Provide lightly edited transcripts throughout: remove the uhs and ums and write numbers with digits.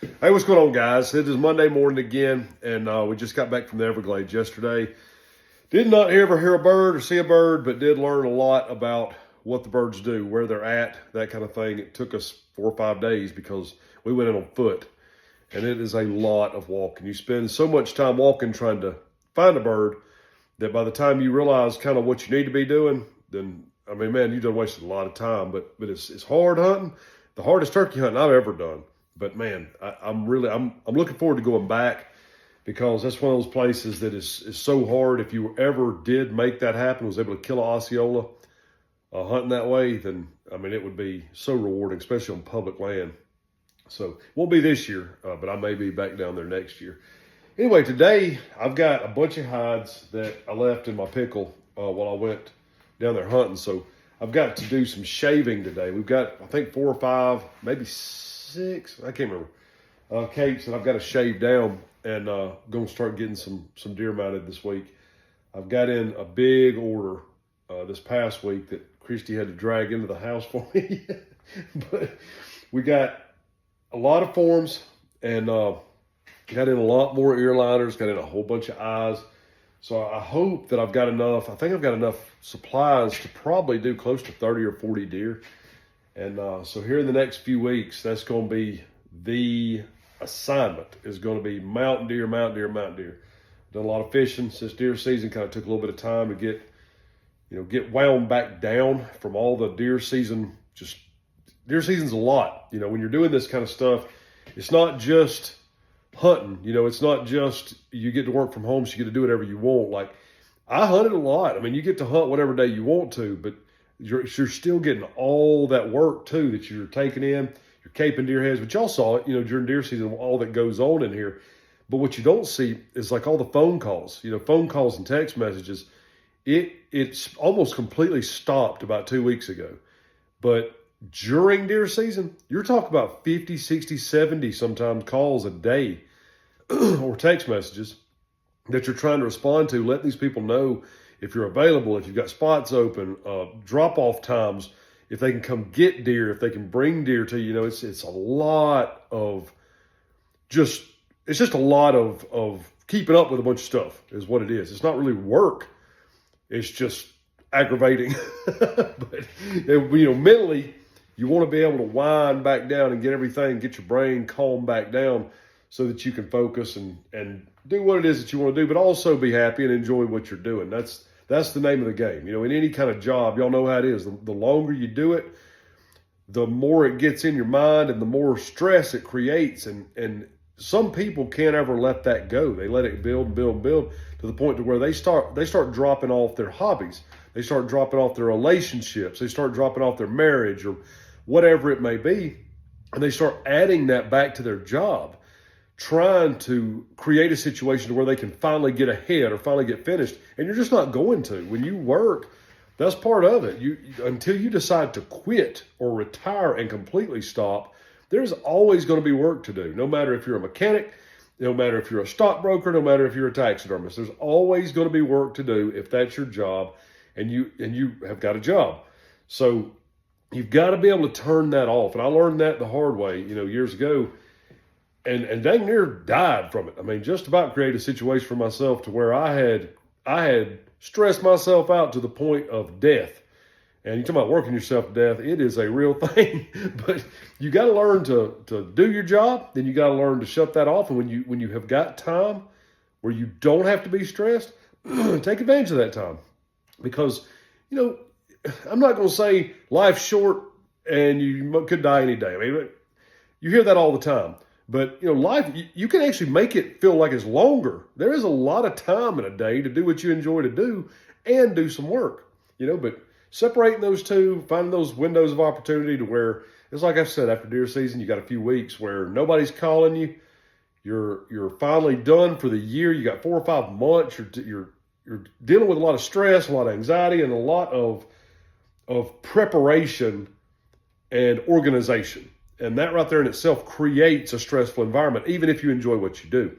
Hey, what's going on, guys? It is Monday morning again, and we just got back from the Everglades yesterday. Did not ever hear a bird or see a bird, but did learn a lot about what the birds do, where they're at, that kind of thing. It took us 4 or 5 days because we went in on foot, and it is a lot of walking. You spend so much time walking trying to find a bird that by the time you realize kind of what you need to be doing, then, I mean, man, you done wasted a lot of time, but it's hard hunting. The hardest turkey hunting I've ever done. But man, I'm looking forward to going back because that's one of those places that is so hard. If you ever did make that happen, was able to kill an Osceola hunting that way, then I mean it would be so rewarding, especially on public land. So won't be this year, but I may be back down there next year. Anyway, today I've got a bunch of hides that I left in my pickle while I went down there hunting. So I've got to do some shaving today. We've got, I think, 4 or 5, maybe 6, I can't remember, capes that I've got to shave down and going to start getting some deer mounted this week. I've got in a big order this past week that Christy had to drag into the house for me. But we got a lot of forms and got in a lot more ear liners, got in a whole bunch of eyes. So I hope that I've got enough. I think I've got enough supplies to probably do close to 30 or 40 deer. And so here in the next few weeks, that's going to be the assignment, is going to be mountain deer, mountain deer, mountain deer. Done a lot of fishing since deer season. Kind of took a little bit of time to get wound back down from all the deer season. Just deer season's a lot. When you're doing this kind of stuff, it's not just hunting. It's not just you get to work from home, so you get to do whatever you want. Like I hunted a lot. I mean, you get to hunt whatever day you want to, but you're still getting all that work too that you're taking in. You're caping deer heads, but y'all saw it, during deer season, all that goes on in here. But what you don't see is like all the phone calls, phone calls and text messages. It's almost completely stopped about 2 weeks ago. But during deer season, you're talking about 50, 60, 70 sometimes calls a day or text messages that you're trying to respond to, let these people know if you're available, if you've got spots open, drop-off times, if they can come get deer, if they can bring deer to you. It's a lot of it's just a lot of keeping up with a bunch of stuff is what it is. It's not really work. It's just aggravating. But, mentally, you want to be able to wind back down and get everything, get your brain calmed back down so that you can focus and do what it is that you want to do, but also be happy and enjoy what you're doing. That's the name of the game. In any kind of job, y'all know how it is. The longer you do it, the more it gets in your mind and the more stress it creates. And some people can't ever let that go. They let it build and build and build to the point to where they start dropping off their hobbies. They start dropping off their relationships. They start dropping off their marriage or whatever it may be. And they start adding that back to their job, trying to create a situation where they can finally get ahead or finally get finished. And you're just not going to. When you work, that's part of it. Until you decide to quit or retire and completely stop, there's always going to be work to do. No matter if you're a mechanic, no matter if you're a stockbroker, no matter if you're a taxidermist, there's always going to be work to do if that's your job and you have got a job. So you've got to be able to turn that off. And I learned that the hard way, years ago. And dang near died from it. I mean, just about created a situation for myself to where I had stressed myself out to the point of death. And you talk about working yourself to death, it is a real thing. But you got to learn to do your job. Then you got to learn to shut that off. And when you have got time where you don't have to be stressed, take advantage of that time. Because, I'm not going to say life's short and you could die any day. I mean, you hear that all the time. But, life, you can actually make it feel like it's longer. There is a lot of time in a day to do what you enjoy to do and do some work, but separating those two, finding those windows of opportunity to where, it's like I said, after deer season, you got a few weeks where nobody's calling you. You're finally done for the year. You got 4 or 5 months. You're dealing with a lot of stress, a lot of anxiety, and a lot of preparation and organization. And that right there in itself creates a stressful environment, even if you enjoy what you do.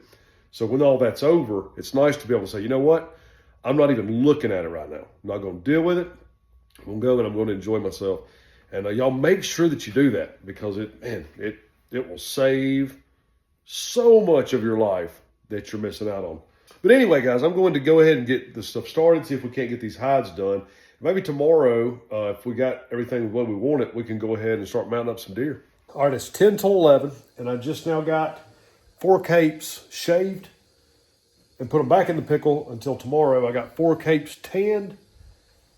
So when all that's over, it's nice to be able to say, you know what? I'm not even looking at it right now. I'm not going to deal with it. I'm going to go and I'm going to enjoy myself. And y'all make sure that you do that because it will save so much of your life that you're missing out on. But anyway, guys, I'm going to go ahead and get this stuff started, see if we can't get these hides done. Maybe tomorrow, if we got everything the way we want it, we can go ahead and start mounting up some deer. All right, it's 10 till 11, and I just now got 4 capes shaved and put them back in the pickle until tomorrow. I got 4 capes tanned,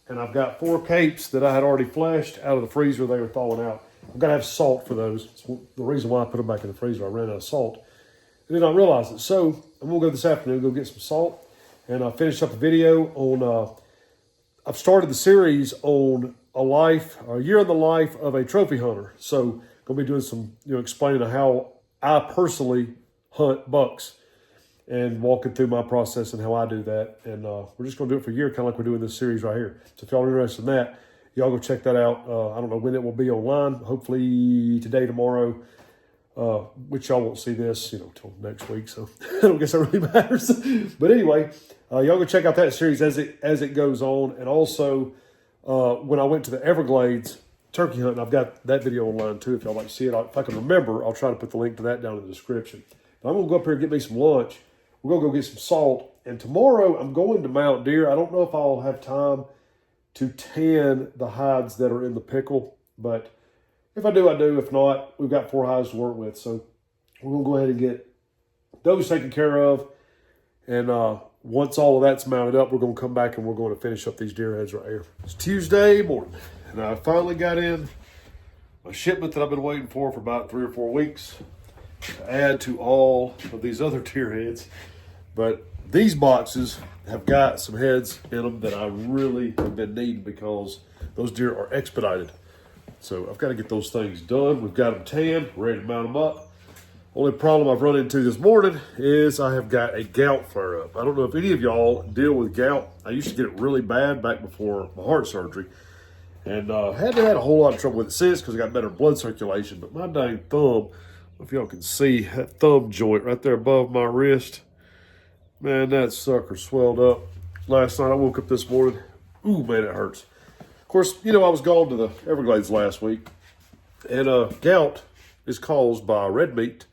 and I've got 4 capes that I had already fleshed out of the freezer. They were thawing out. I've got to have salt for those. It's the reason why I put them back in the freezer. I ran out of salt. And then I realized it. So I'm going to go this afternoon, go get some salt, and finish up a video on, I've started the series on a year in the life of a trophy hunter. So going to be doing some, explaining how I personally hunt bucks and walking through my process and how I do that. And we're just going to do it for a year, kind of like we're doing this series right here. So if y'all are interested in that, y'all go check that out. I don't know when it will be online. Hopefully today, tomorrow, which y'all won't see this, till next week. So I don't guess that really matters. But anyway, y'all go check out that series as it goes on. And also, when I went to the Everglades turkey hunting, I've got that video online too. If y'all like to see it, if I can remember, I'll try to put the link to that down in the description. But I'm gonna go up here and get me some lunch. We're gonna go get some salt. And tomorrow I'm going to mount deer. I don't know if I'll have time to tan the hides that are in the pickle, but if I do, I do. If not, we've got 4 hides to work with. So we're going to go ahead and get those taken care of. And once all of that's mounted up, we're going to come back and we're going to finish up these deer heads right here. It's Tuesday morning, and I finally got in my shipment that I've been waiting for about 3 or 4 weeks to add to all of these other deer heads. But these boxes have got some heads in them that I really have been needing because those deer are expedited. So I've got to get those things done. We've got them tanned, ready to mount them up. Only problem I've run into this morning is I have got a gout flare up. I don't know if any of y'all deal with gout. I used to get it really bad back before my heart surgery. And hadn't had a whole lot of trouble with it since because I got better blood circulation. But my dang thumb, I don't know if y'all can see that thumb joint right there above my wrist. Man, that sucker swelled up. Last night I woke up this morning. Ooh, man, it hurts. Of course, I was gone to the Everglades last week, and gout is caused by red meat,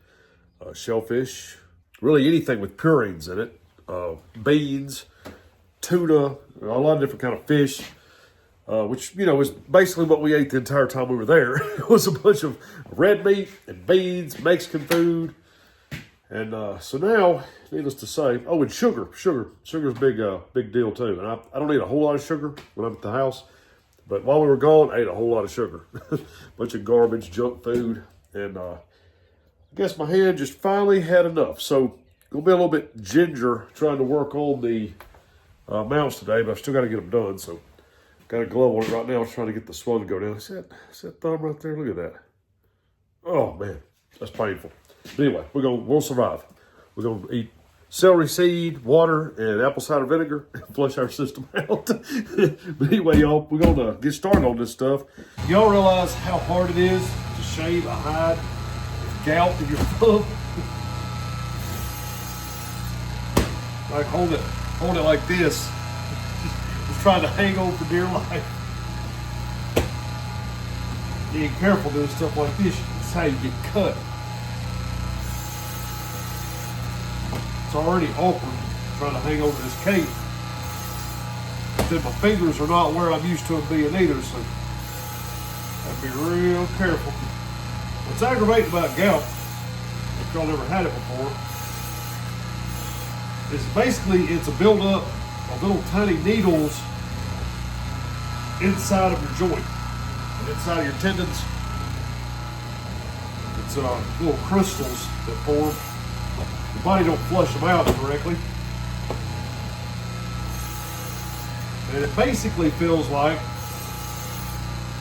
shellfish, really anything with purines in it, beans, tuna, a lot of different kind of fish, which, is basically what we ate the entire time we were there. It was a bunch of red meat and beans, Mexican food, and so now, needless to say, and sugar. Sugar's a big deal too, and I don't eat a whole lot of sugar when I'm at the house. But while we were gone, I ate a whole lot of sugar. Bunch of garbage, junk food. And I guess my hand just finally had enough. So, going to be a little bit ginger trying to work on the mounts today. But I've still got to get them done. So, got a glove on it right now. trying to get the swelling to go down. See that thumb right there? Look at that. Oh, man. That's painful. But anyway, we'll survive. We're going to eat celery seed, water, and apple cider vinegar, and flush our system out. But anyway, y'all, we're going to get started on this stuff. Y'all realize how hard it is to shave a hide with gout in your thumb? Like hold it like this. Just trying to hang on for dear life. Being careful doing stuff like this, that's how you get cut. It's already awkward trying to hang over this cape. But then my fingers are not where I'm used to them being either, so I have to be real careful. What's aggravating about gout, if y'all never had it before, is basically it's a buildup of little tiny needles inside of your joint, and inside of your tendons. It's little crystals that form. Your body don't flush them out correctly. And it basically feels like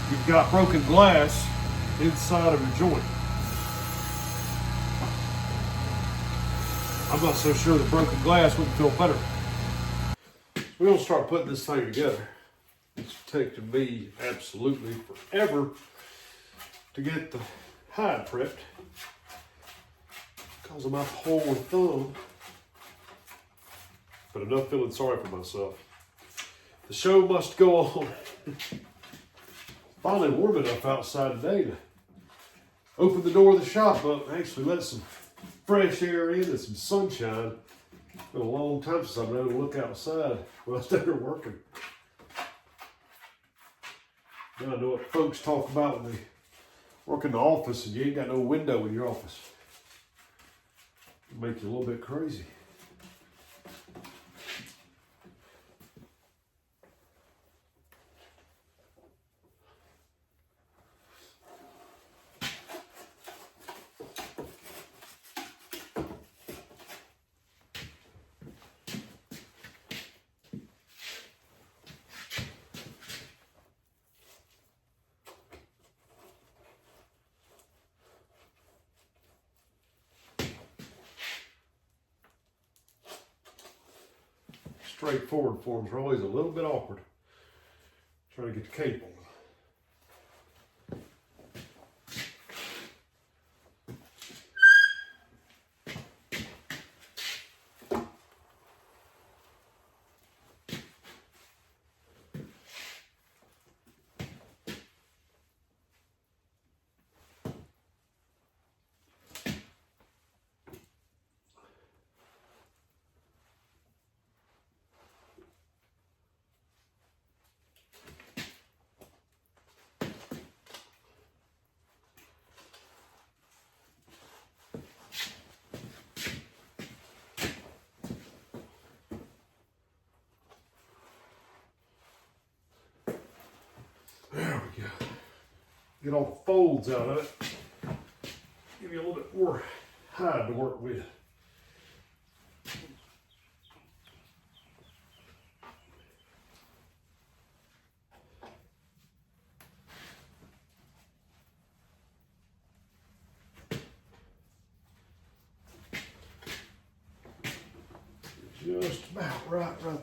you've got broken glass inside of your joint. I'm not so sure that broken glass wouldn't feel better. We're going to start putting this thing together. It's taken me absolutely forever to get the hide prepped because of my poor thumb. But enough feeling sorry for myself. The show must go on. Finally warm enough outside today to open the door of the shop up and actually let some fresh air in and some sunshine. It's been a long time since I've been able to look outside while I stay there working. Now I know what folks talk about when they work in the office and you ain't got no window in your office. It'll make you a little bit crazy. Straightforward forms are always a little bit awkward. Trying to get the cape on. There we go. Get all the folds out of it. Give you a little bit more hide to work with. Just about right there.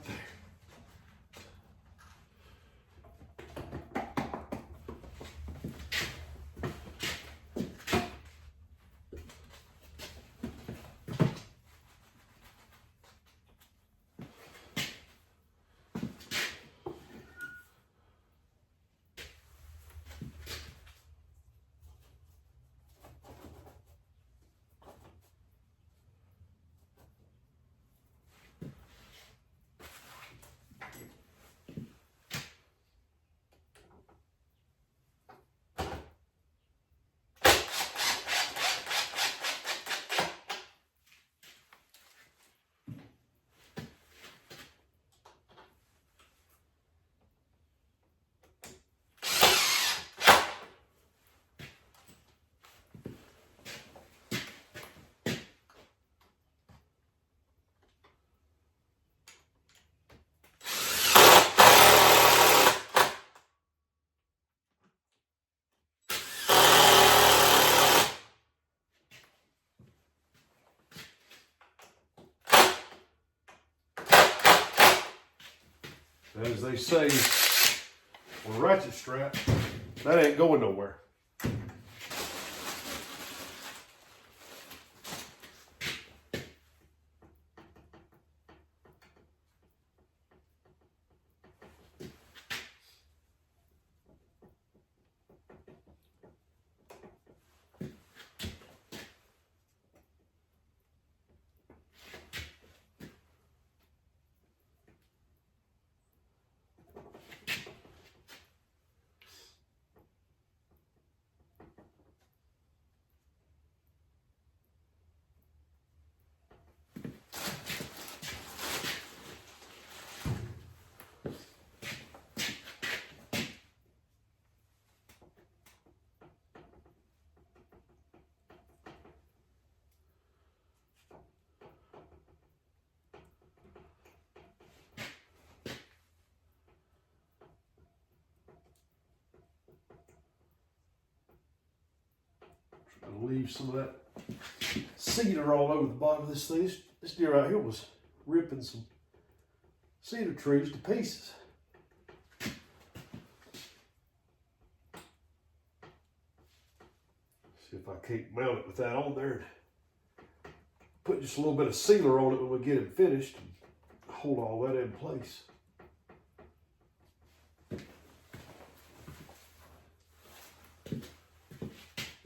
As they say on a ratchet strap, that ain't going nowhere. Gonna leave some of that cedar all over the bottom of this thing. This deer right here was ripping some cedar trees to pieces. See if I can't mount it with that on there. Put just a little bit of sealer on it when we get it finished and hold all that in place.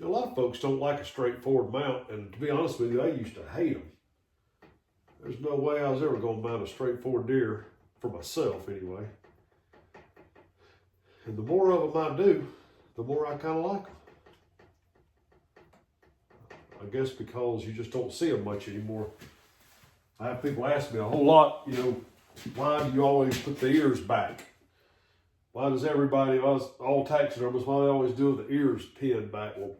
A lot of folks don't like a straightforward mount, and to be honest with you, I used to hate them. There's no way I was ever going to mount a straightforward deer, for myself anyway. And the more of them I do, the more I kind of like them. I guess because you just don't see them much anymore. I have people ask me a whole lot, why do you always put the ears back? Why does everybody, all taxidermists, why do they always do the ears pinned back? Well,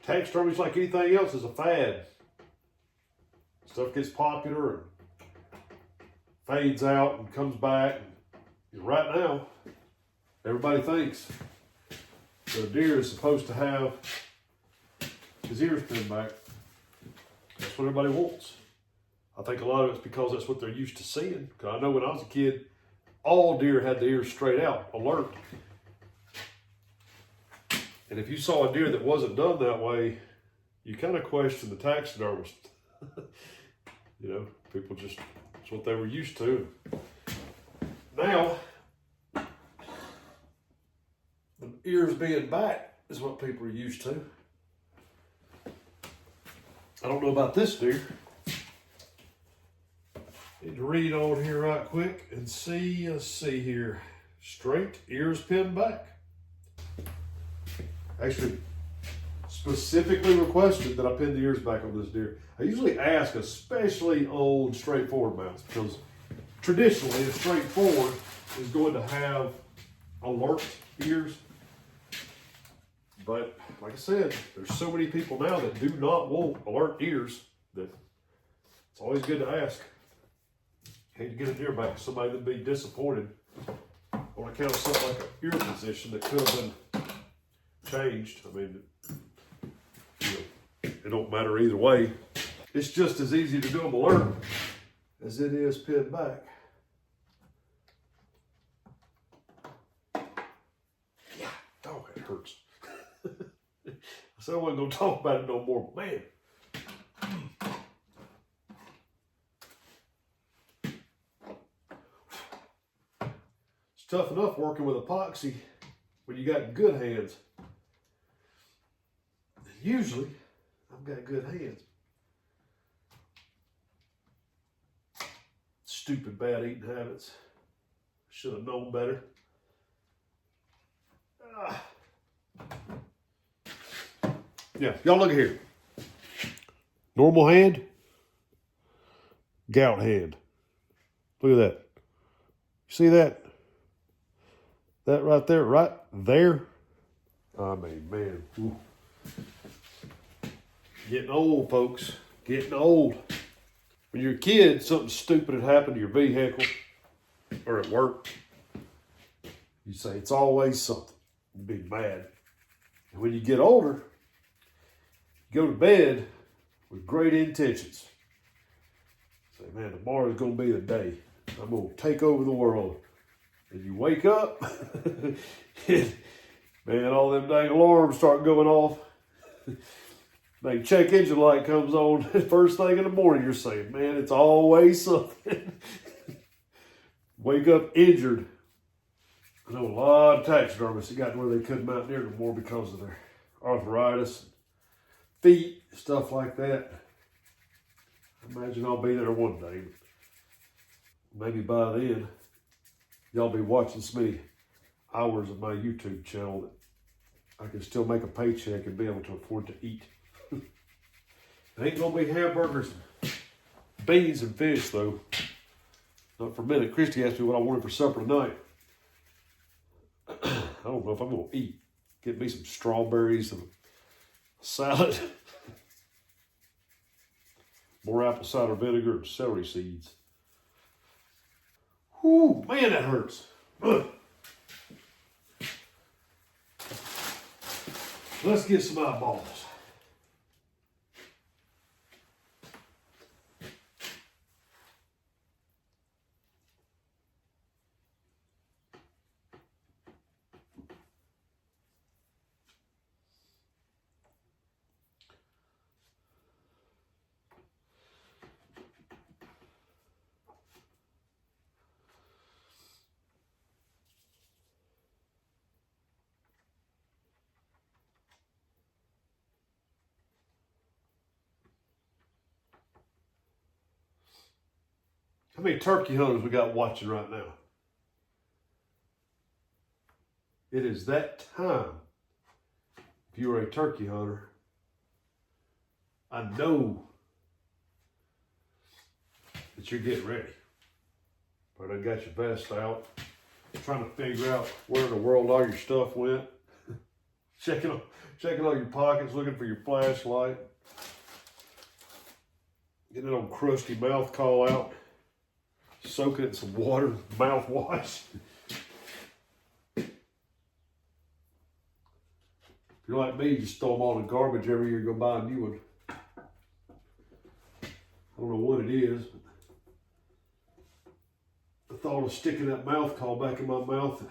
taxidermy, like anything else, is a fad. Stuff gets popular and fades out and comes back. And right now, everybody thinks the deer is supposed to have his ears pinned back. That's what everybody wants. I think a lot of it's because that's what they're used to seeing. Because I know when I was a kid, all deer had the ears straight out, alert. And if you saw a deer that wasn't done that way, you kind of question the taxidermist. People just, it's what they were used to. Now, the ears being back is what people are used to. I don't know about this deer. Need to read on here right quick and see, let's see here. Straight, ears pinned back. Actually, specifically requested that I pin the ears back on this deer. I usually ask, especially on straightforward mounts, because traditionally a straightforward is going to have alert ears. But like I said, there's so many people now that do not want alert ears that it's always good to ask. Hate to get a deer back, somebody that'd be disappointed on account of something like an ear position that could have been changed. I mean, it don't matter either way. It's just as easy to do them alert as it is pinned back. Yeah, dog, it hurts. I said I wasn't going to talk about it no more, but man. It's tough enough working with epoxy when you got good hands. Usually, I've got good hands. Stupid bad eating habits. Should have known better. Yeah, y'all look here. Normal hand, gout hand. Look at that. See that? That right there, right there. I mean, man. Ooh. Getting old, folks. Getting old. When you're a kid, something stupid had happened to your vehicle or at work. You say, it's always something. You'd be mad. And when you get older, you go to bed with great intentions. Say, man, tomorrow's going to be the day. I'm going to take over the world. And you wake up, and, man, all them dang alarms start going off. Dang check engine light comes on first thing in the morning. You're saying, man, it's always something. Wake up injured. I know a lot of taxidermists that got to where they couldn't mount deer no more because of their arthritis, feet, stuff like that. I imagine I'll be there one day. Maybe by then, y'all be watching so many hours of my YouTube channel that I can still make a paycheck and be able to afford to eat. It ain't gonna be hamburgers, beans, and fish though. Not for a minute. Christy asked me what I wanted for supper tonight. I don't know if I'm gonna eat. Get me some strawberries and a salad. More apple cider vinegar and celery seeds. Whoo, man, that hurts. Ugh. Let's get some eyeballs. How many turkey hunters we got watching right now? It is that time. If you are a turkey hunter, I know that you're getting ready. But I got your vest out, trying to figure out where in the world all your stuff went. checking all your pockets, looking for your flashlight. Getting an old crusty mouth call out. Soaking it in some water, mouthwash. If you're like me, you just throw them all in the garbage every year and go buy a new one. I don't know what it is, but the thought of sticking that mouth call back in my mouth,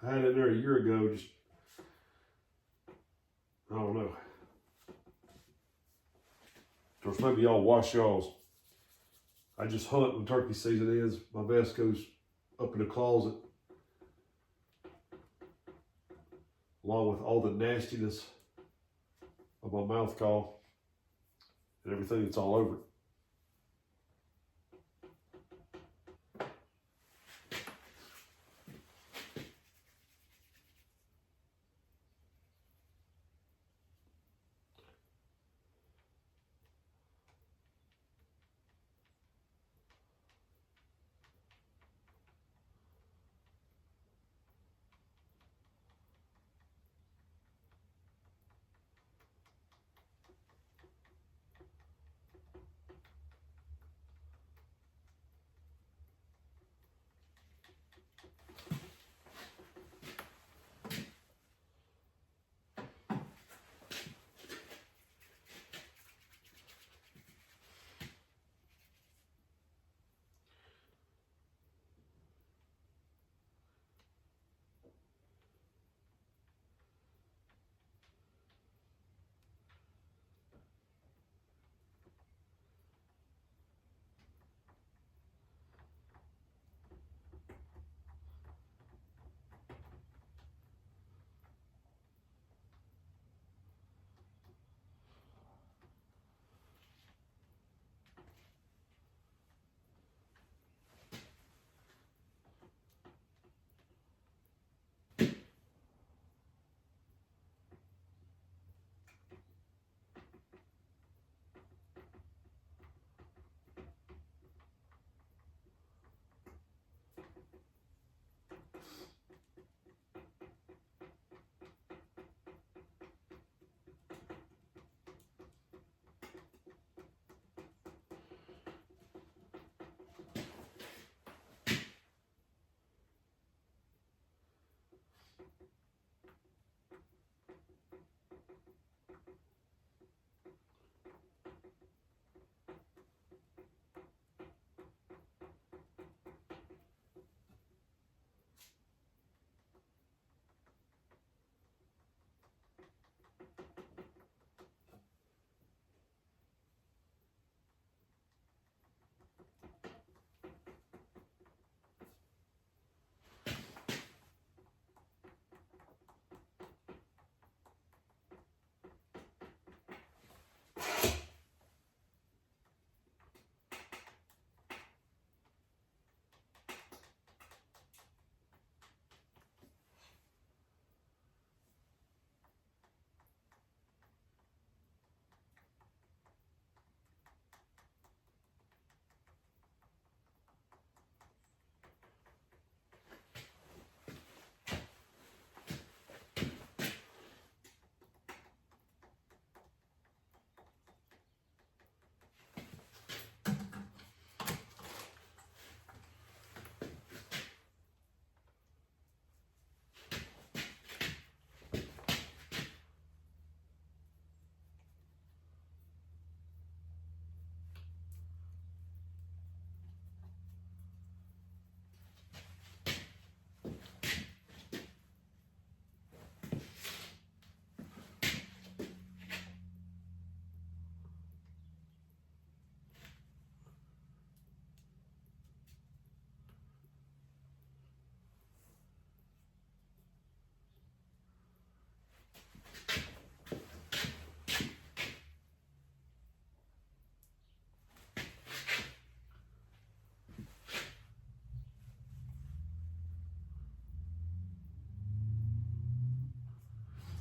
I had it in there a year ago, just, I don't know. Of course, maybe y'all wash y'all's. I just hunt when turkey season is. My vest goes up in the closet, along with all the nastiness of my mouth call and everything that's all over it.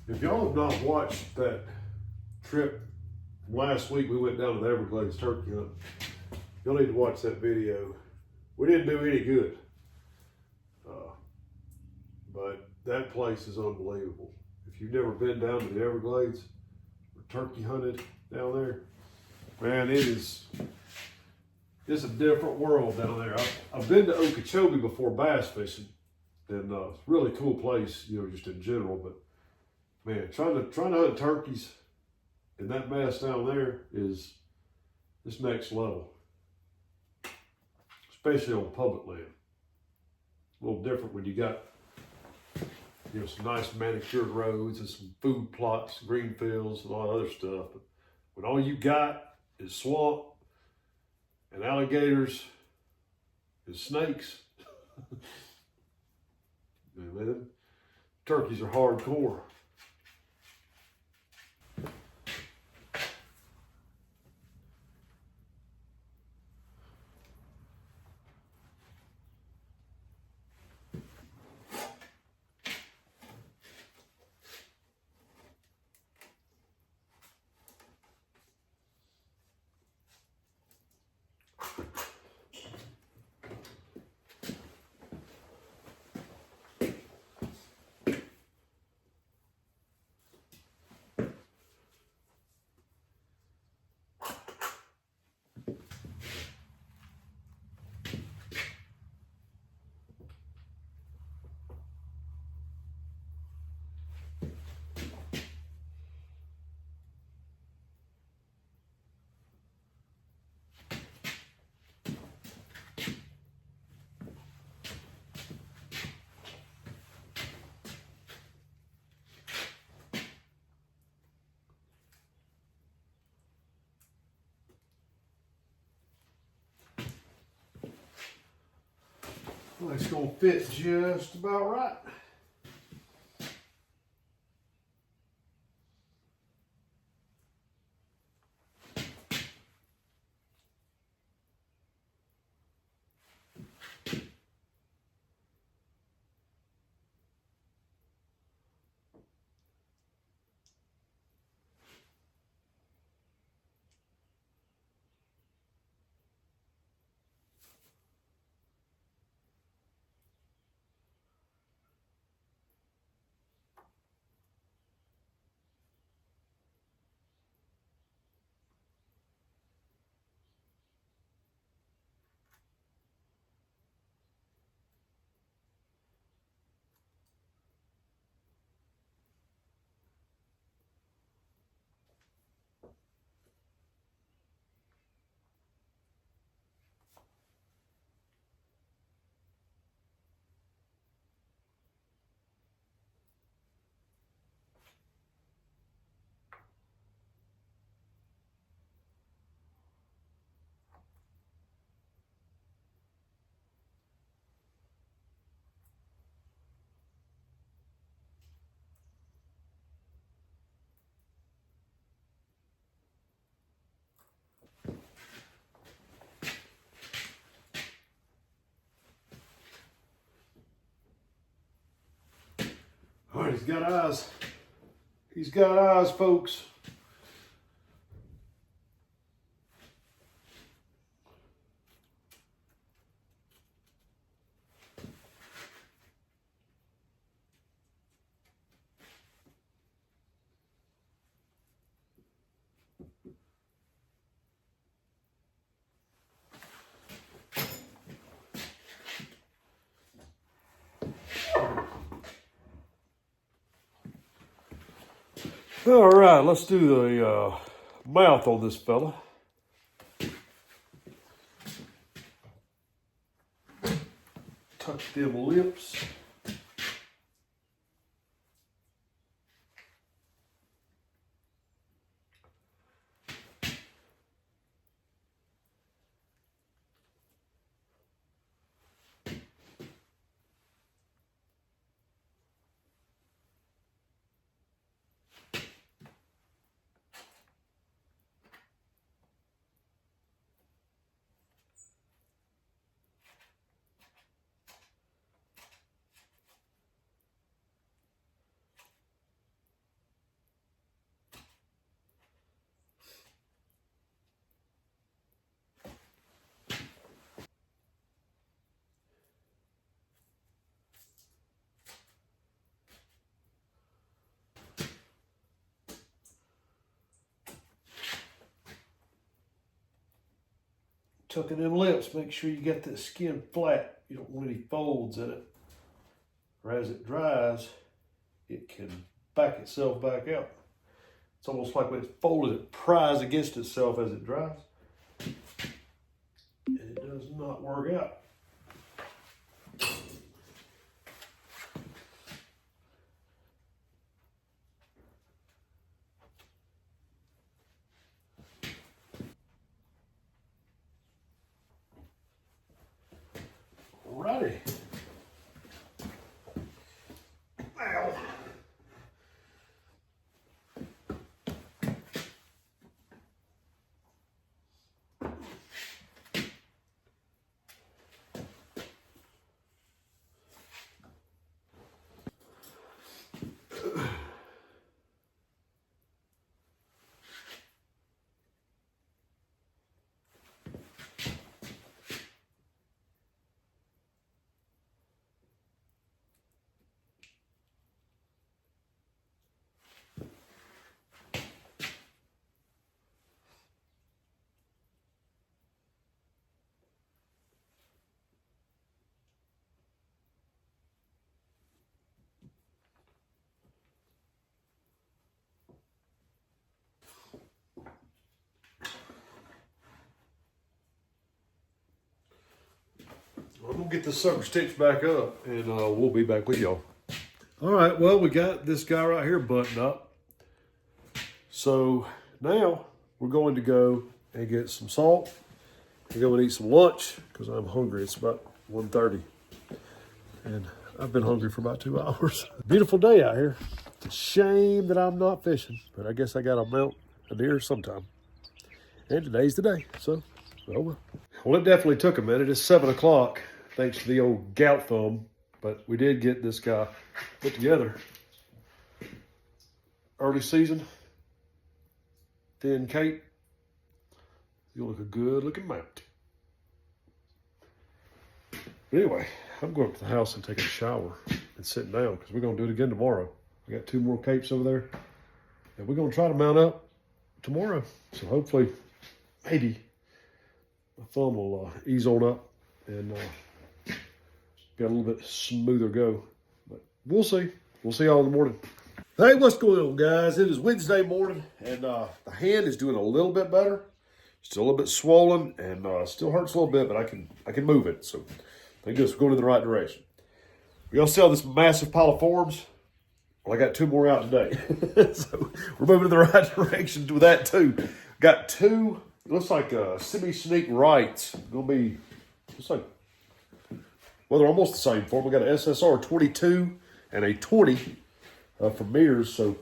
If y'all have not watched that trip last week, we went down to the Everglades turkey hunt. Y'all need to watch that video. We didn't do any good, but that place is unbelievable. If you've never been down to the Everglades or turkey hunted down there, man, it's a different world down there. I've been to Okeechobee before bass fishing, and it's a really cool place, you know, just in general. But man, trying to hunt turkeys in that mess down there is this next level, especially on public land. A little different when you got, you know, some nice manicured roads and some food plots, green fields, and all that other stuff. But when all you got is swamp and alligators and snakes, man, turkeys are hardcore. Well, it's gonna fit just about right. All right, he's got eyes. He's got eyes, folks. All right, let's do the mouth on this fella. Tuck them lips. tucking them lips, make sure you get that skin flat. You don't want any folds in it. Or as it dries, it can back itself back out. It's almost like when it's folded, it pries against itself as it dries. And it does not work out. Alrighty. Ow. I'm gonna get this sucker stitched back up and we'll be back with y'all. All right, well, we got this guy right here buttoned up. So now we're going to go and get some salt and go and eat some lunch because I'm hungry. It's about 1:30 and I've been hungry for about 2 hours. Beautiful day out here. It's a shame that I'm not fishing, but I guess I got to mount a deer sometime. And today's the day, so oh well. Well, it definitely took a minute. It's 7 o'clock, thanks to the old gout thumb, but we did get this guy put together. Early season, thin cape. You'll look a good looking mount. But anyway, I'm going up to the house and taking a shower and sitting down because we're going to do it again tomorrow. We got 2 more capes over there, and we're going to try to mount up tomorrow. So hopefully, maybe my thumb will ease on up and get a little bit smoother go. But we'll see. We'll see y'all in the morning. Hey, what's going on, guys? It is Wednesday morning, and the hand is doing a little bit better. Still a little bit swollen, and still hurts a little bit, but I can move it. So thank goodness we're going in the right direction. We're going to sell this massive pile of forms. Well, I got 2 more out today. So we're moving in the right direction with that, too. Got 2... It looks like semi-sneak rights. Gonna be, looks like, well, they're almost the same form. We got an SSR 22 and a 20 from Mears. So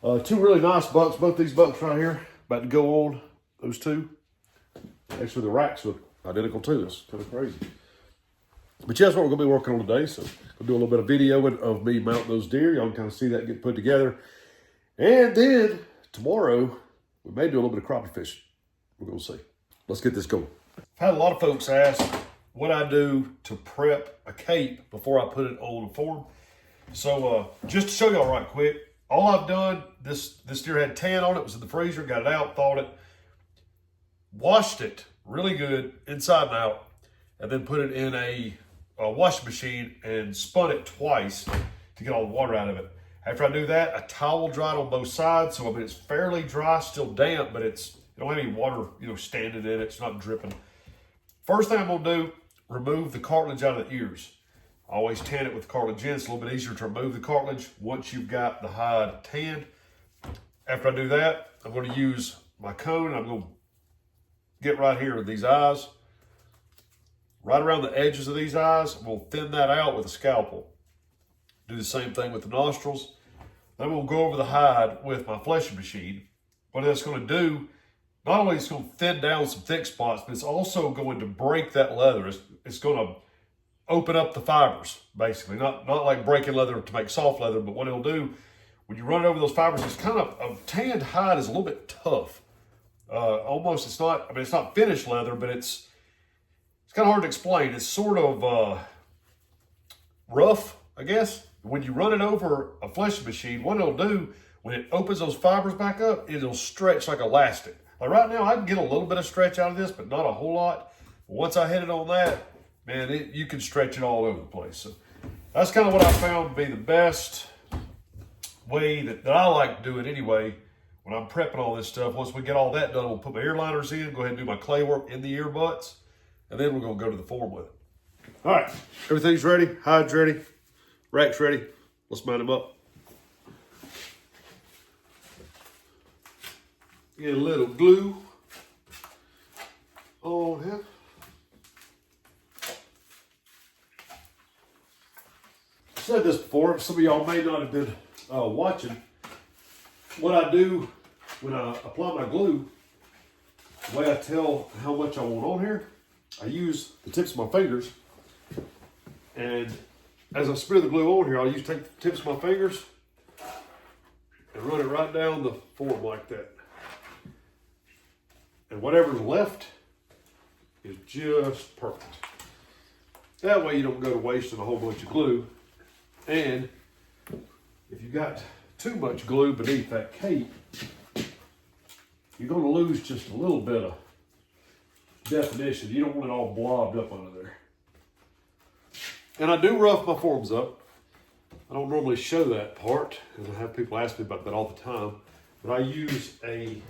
2 really nice bucks. Both these bucks right here about to go on. Those 2. Actually, the racks look identical too. That's kind of crazy. But yeah, that's what we're gonna be working on today. So we'll do a little bit of video of me mounting those deer. Y'all can kind of see that get put together. And then tomorrow we may do a little bit of crappie fishing. We're going to see. Let's get this going. I've had a lot of folks ask what I do to prep a cape before I put it on a form. So just to show y'all right quick, all I've done, this deer had tan on it, was in the freezer, got it out, thawed it, washed it really good inside and out, and then put it in a washing machine and spun it twice to get all the water out of it. After I do that, I towel dried on both sides. So I mean, it's fairly dry, still damp, but it don't have any water, standing in it. It's not dripping. First thing I'm gonna do, remove the cartilage out of the ears. I always tan it with cartilage in. It's a little bit easier to remove the cartilage once you've got the hide tanned. After I do that, I'm gonna use my cone. I'm gonna get right here with these eyes. Right around the edges of these eyes, I'm gonna thin that out with a scalpel. Do the same thing with the nostrils. Then I'm gonna go over the hide with my fleshing machine. What that's gonna do, not only is it going to thin down some thick spots, but it's also going to break that leather. It's going to open up the fibers, basically. Not like breaking leather to make soft leather, but what it'll do, when you run it over those fibers, it's kind of, a tanned hide is a little bit tough. Almost, it's not finished leather, but it's kind of hard to explain. It's sort of rough, I guess. When you run it over a fleshing machine, what it'll do, when it opens those fibers back up, it'll stretch like elastic. Like right now, I can get a little bit of stretch out of this, but not a whole lot. Once I hit it on that, man, you can stretch it all over the place. So that's kind of what I found to be the best way that I like to do it anyway. When I'm prepping all this stuff, once we get all that done, we'll put my ear liners in, go ahead and do my clay work in the ear butts, and then we're gonna go to the form with it. All right, everything's ready, hide's ready, rack's ready. Let's mount them up. Get a little glue on here. I said this before, some of y'all may not have been watching. What I do when I apply my glue, the way I tell how much I want on here, I use the tips of my fingers, and as I smear the glue on here, I'll take the tips of my fingers and run it right down the form like that. And whatever's left is just perfect. That way you don't go to wasting a whole bunch of glue. And if you got too much glue beneath that cape, you're going to lose just a little bit of definition. You don't want it all blobbed up under there. And I do rough my forms up. I don't normally show that part, and I have people ask me about that all the time. But I use a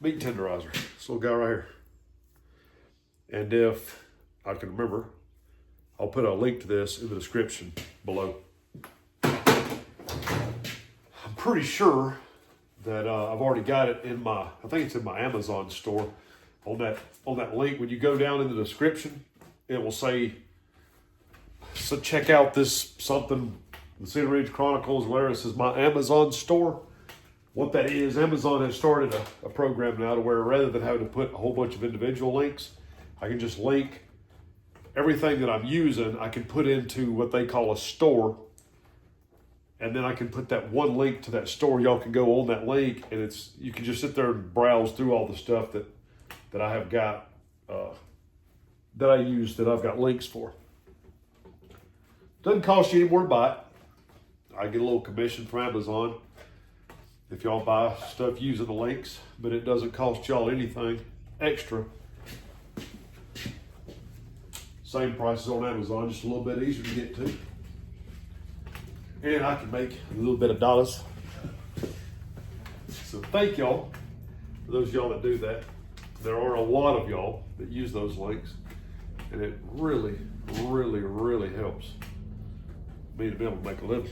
meat tenderizer. This little guy right here. And if I can remember, I'll put a link to this in the description below. I'm pretty sure that I've already got it in I think it's in my Amazon store. On that link, when you go down in the description, it will say, so check out this something, the Cedar Ridge Chronicles, where it says my Amazon store. What that is, Amazon has started a program now to where rather than having to put a whole bunch of individual links, I can just link everything that I'm using. I can put into what they call a store, and then I can put that one link to that store. Y'all can go on that link, and you can just sit there and browse through all the stuff that I have got, that I use, that I've got links for. Doesn't cost you any more to buy it. I get a little commission from Amazon if y'all buy stuff using the links, but it doesn't cost y'all anything extra. Same prices on Amazon, just a little bit easier to get to. And I can make a little bit of dollars. So thank y'all for those of y'all that do that. There are a lot of y'all that use those links, and it really, really, really helps me to be able to make a living.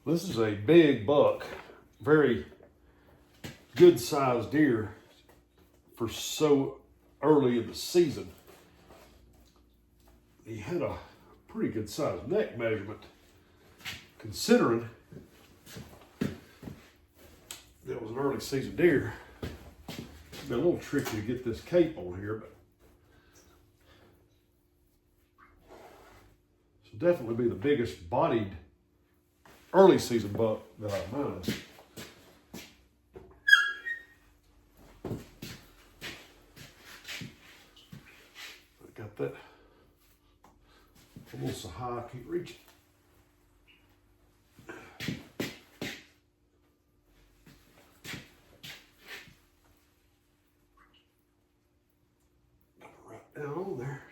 This is a big buck, very good sized deer for so early in the season. He had a pretty good sized neck measurement, considering that was an early season deer. It's been a little tricky to get this cape on here, but this will definitely be the biggest bodied early season buck that I've mounted. I got that almost so high I can't reach it. Right down on there.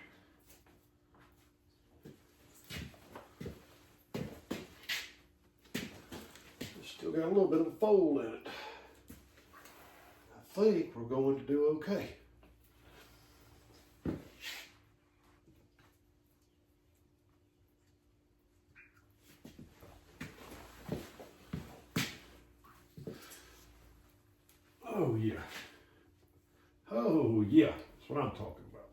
Still got a little bit of a fold in it. I think we're going to do okay. Oh yeah. Oh yeah. That's what I'm talking about.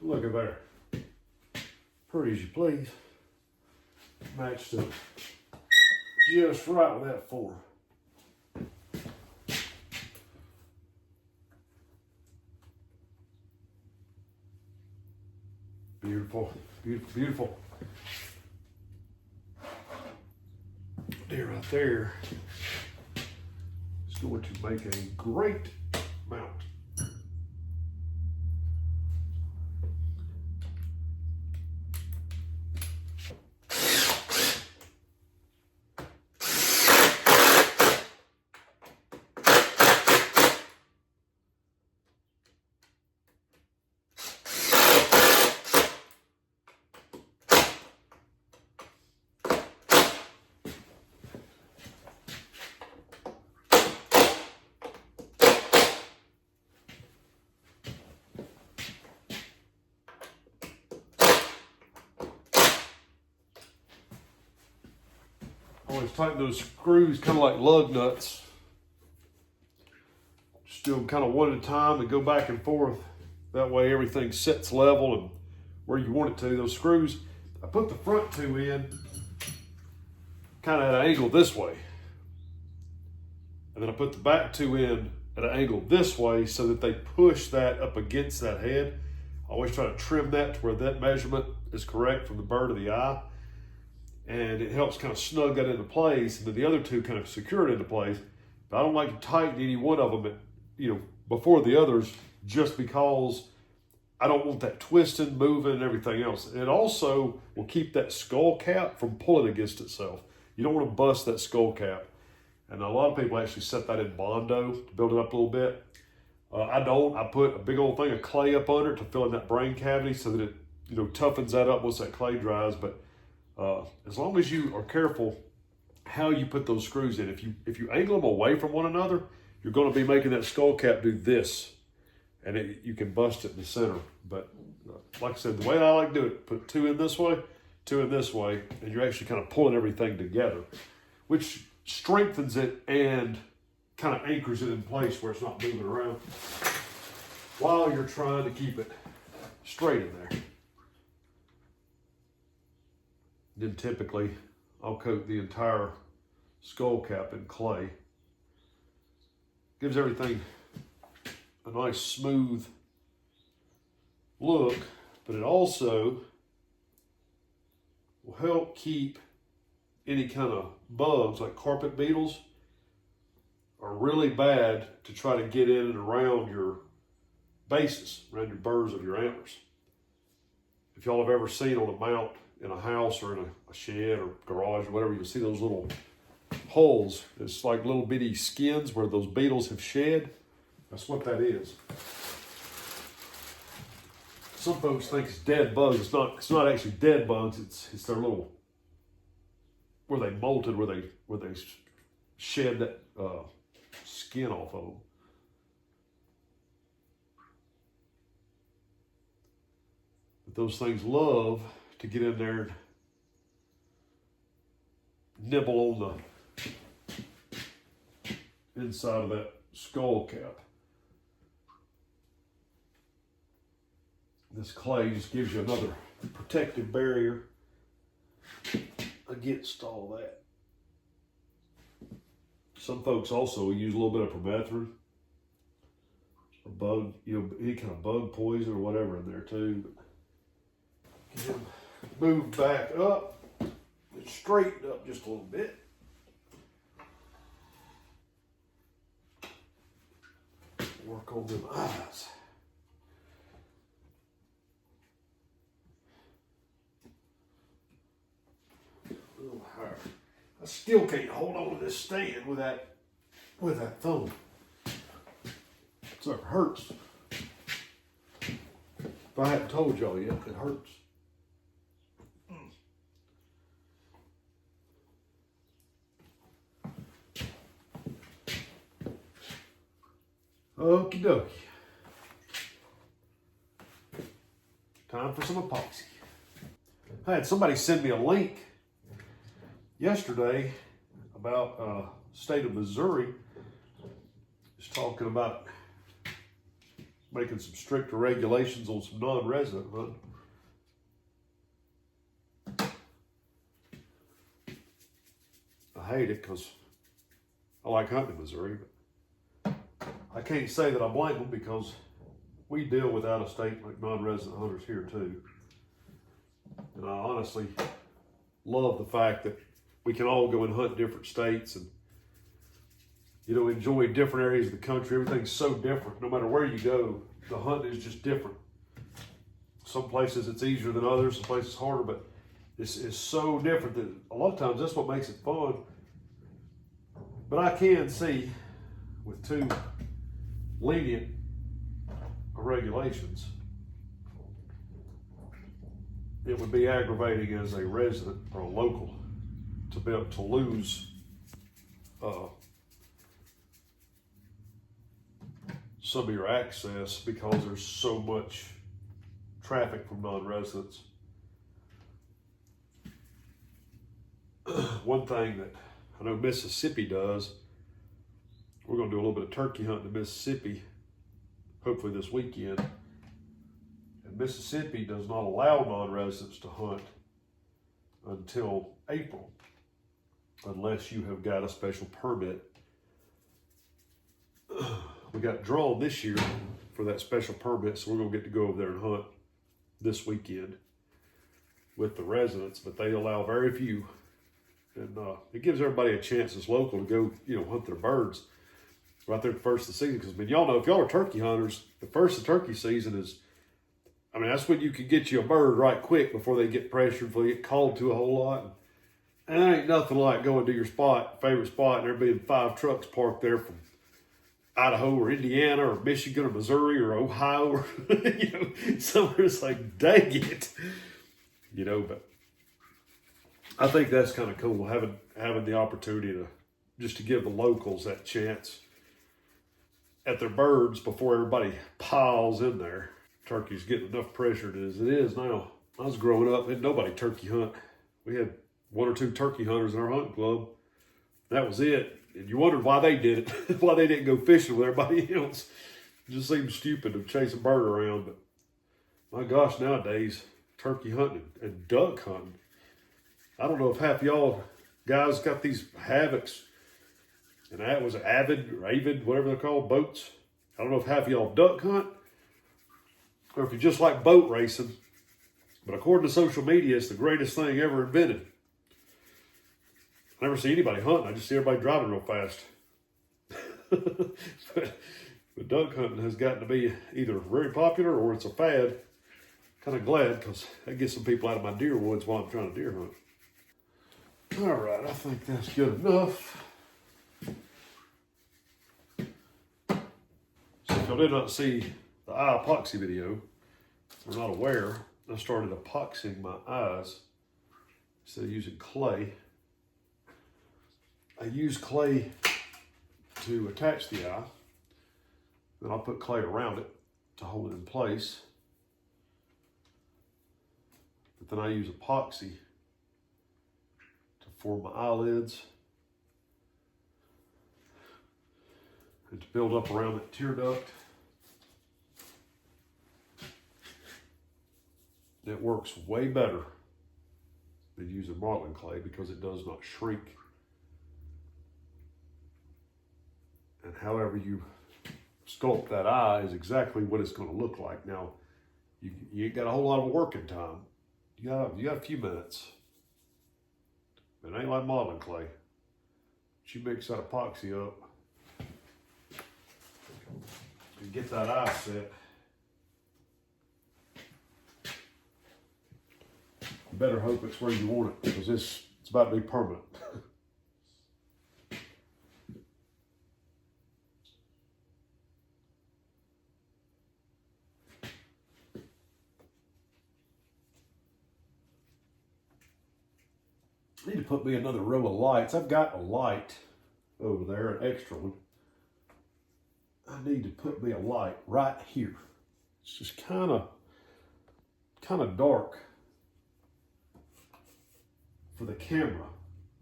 Look at there. Pretty as you please. Matched up just right with that form. Beautiful, beautiful, beautiful. Deer right there is going to make a great mount. Always tighten those screws kind of like lug nuts. Just do them kind of one at a time and go back and forth. That way everything sits level and where you want it to. Those screws, I put the front two in kind of at an angle this way. And then I put the back two in at an angle this way so that they push that up against that head. I always try to trim that to where that measurement is correct from the bird to the eye. And it helps kind of snug that into place, and then the other two kind of secure it into place. But I don't like to tighten any one of them before the others, just because I don't want that twisting, moving, and everything else. And it also will keep that skull cap from pulling against itself. You don't want to bust that skull cap. And a lot of people actually set that in Bondo to build it up a little bit. I don't. I put a big old thing of clay up under it to fill in that brain cavity so that it toughens that up once that clay dries. But as long as you are careful how you put those screws in, if you angle them away from one another, you're going to be making that skull cap do this, and you can bust it in the center. But like I said, the way I like to do it, put two in this way, two in this way, and you're actually kind of pulling everything together, which strengthens it and kind of anchors it in place where it's not moving around while you're trying to keep it straight in there. Then typically I'll coat the entire skull cap in clay. Gives everything a nice smooth look, but it also will help keep any kind of bugs like carpet beetles are really bad to try to get in and around your bases, around your burrs of your antlers. If y'all have ever seen on a mount in a house or in a shed or garage or whatever, you'll see those little holes. It's like little bitty skins where those beetles have shed. That's what that is. Some folks think it's dead bugs. It's not actually dead bugs. It's their little, where they molted, where they shed that skin off of them. But those things love to get in there and nibble on the inside of that skull cap. This clay just gives you another protective barrier against all that. Some folks also use a little bit of permethrin or bug, any kind of bug poison or whatever in there too. Get him moved back up and straightened up just a little bit. Work on them eyes. A little higher. I still can't hold on to this stand with that thumb. So it hurts. If I hadn't told y'all yet, it hurts. Okie dokie. Time for some epoxy. I had somebody send me a link yesterday about state of Missouri. Just talking about making some stricter regulations on some non-resident hunting. I hate it because I like hunting in Missouri, but I can't say that I blame them because we deal with out-of-state like non-resident hunters here too. And I honestly love the fact that we can all go and hunt different states and enjoy different areas of the country. Everything's so different. No matter where you go, the hunt is just different. Some places it's easier than others, some places harder, but it's so different that a lot of times that's what makes it fun. But I can see with too lenient regulations, it would be aggravating as a resident or a local to be able to lose some of your access because there's so much traffic from non-residents. one thing that I know Mississippi does, we're going to do a little bit of turkey hunting in Mississippi, hopefully this weekend. And Mississippi does not allow non-residents to hunt until April, unless you have got a special permit. We got drawn this year for that special permit, so we're going to get to go over there and hunt this weekend with the residents, but they allow very few. And it gives everybody a chance as local to go, hunt their birds right there at the first of the season. Because, y'all know, if y'all are turkey hunters, the first of turkey season is, that's when you can get you a bird right quick before they get pressured, before they get called to a whole lot. And there ain't nothing like going to your favorite spot, and there being 5 trucks parked there from Idaho or Indiana or Michigan or Missouri or Ohio or, somewhere. It's like, dang it. But I think that's kind of cool, having the opportunity to give the locals that chance at their birds before everybody piles in there. Turkey's getting enough pressured as it is now. I was growing up, and nobody turkey hunt. We had 1 or 2 turkey hunters in our hunting club. That was it. And you wondered why they did it, why they didn't go fishing with everybody else. It just seems stupid to chase a bird around, but my gosh, nowadays, turkey hunting and duck hunting. I don't know if half y'all guys got these Havocs, and that was Avid or Avid, whatever they're called, boats. I don't know if half y'all duck hunt, or if you just like boat racing. But according to social media, it's the greatest thing ever invented. I never see anybody hunting. I just see everybody driving real fast. but duck hunting has gotten to be either very popular or it's a fad. Kind of glad, because that gets some people out of my deer woods while I'm trying to deer hunt. All right, I think that's good enough. So if y'all did not see the eye epoxy video, or not aware, I started epoxying my eyes instead of using clay. I use clay to attach the eye, then I'll put clay around it to hold it in place. But then I use epoxy to form my eyelids and to build up around that tear duct. It works way better than using modeling clay because it does not shrink. And however you sculpt that eye is exactly what it's going to look like. Now, you ain't got a whole lot of working time. You got a few minutes. It ain't like modeling clay. But you mix that epoxy up and get that eye set. You better hope it's where you want it, because it's about to be permanent. I need to put me another row of lights. I've got a light over there, an extra one. I need to put me a light right here. It's just kind of dark for the camera.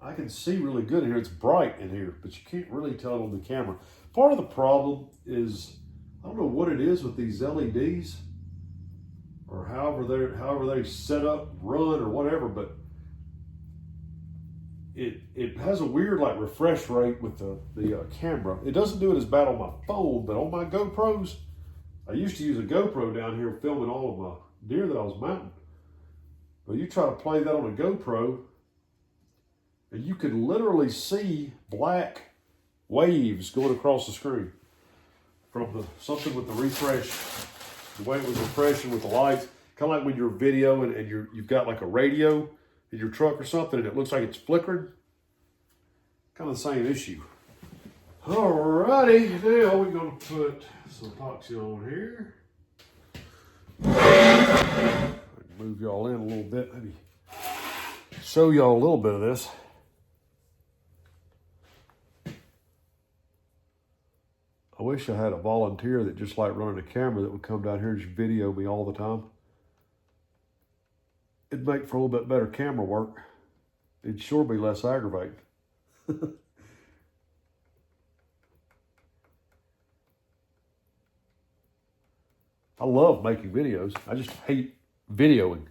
I can see really good in here. It's bright in here, but you can't really tell it on the camera. Part of the problem is, I don't know what it is with these LEDs, or however they set up, run, or whatever, but it has a weird refresh rate with the camera. It doesn't do it as bad on my phone, but on my GoPros, I used to use a GoPro down here filming all of my deer that I was mounting. But you try to play that on a GoPro, and you could literally see black waves going across the screen from something with the refresh, the way it was refreshing with the lights. Kind of like when you're videoing and you've got like a radio in your truck or something, and it looks like it's flickering. Kind of the same issue. Alrighty, now we're gonna put some epoxy on here. Move y'all in a little bit, maybe show y'all a little bit of this. I wish I had a volunteer that just like running a camera that would come down here and just video me all the time. It'd make for a little bit better camera work. It'd sure be less aggravating. I love making videos. I just hate videoing.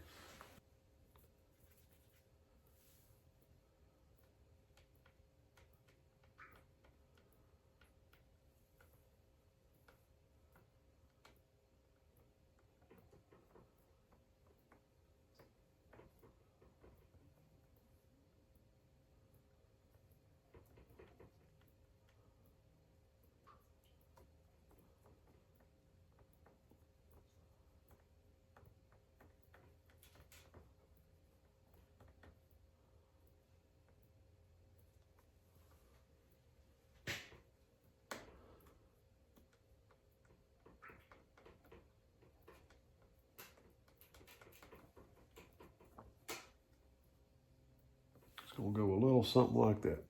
It's gonna go a little something like that.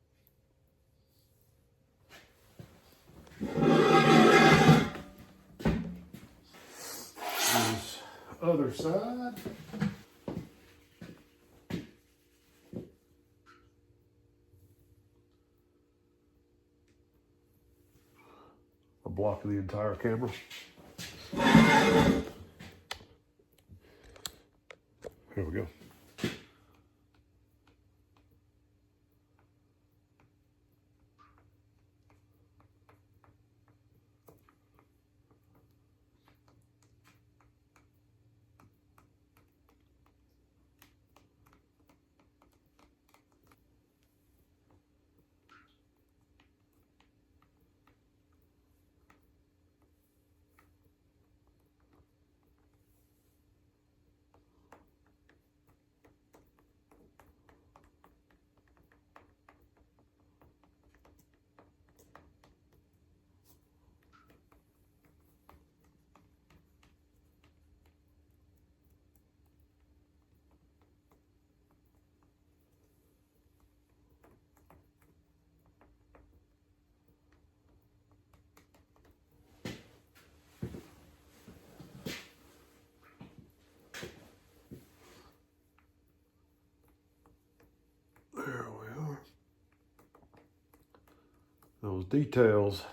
This other side. I'm blocking the entire camera. Here we go. There we are. Those details,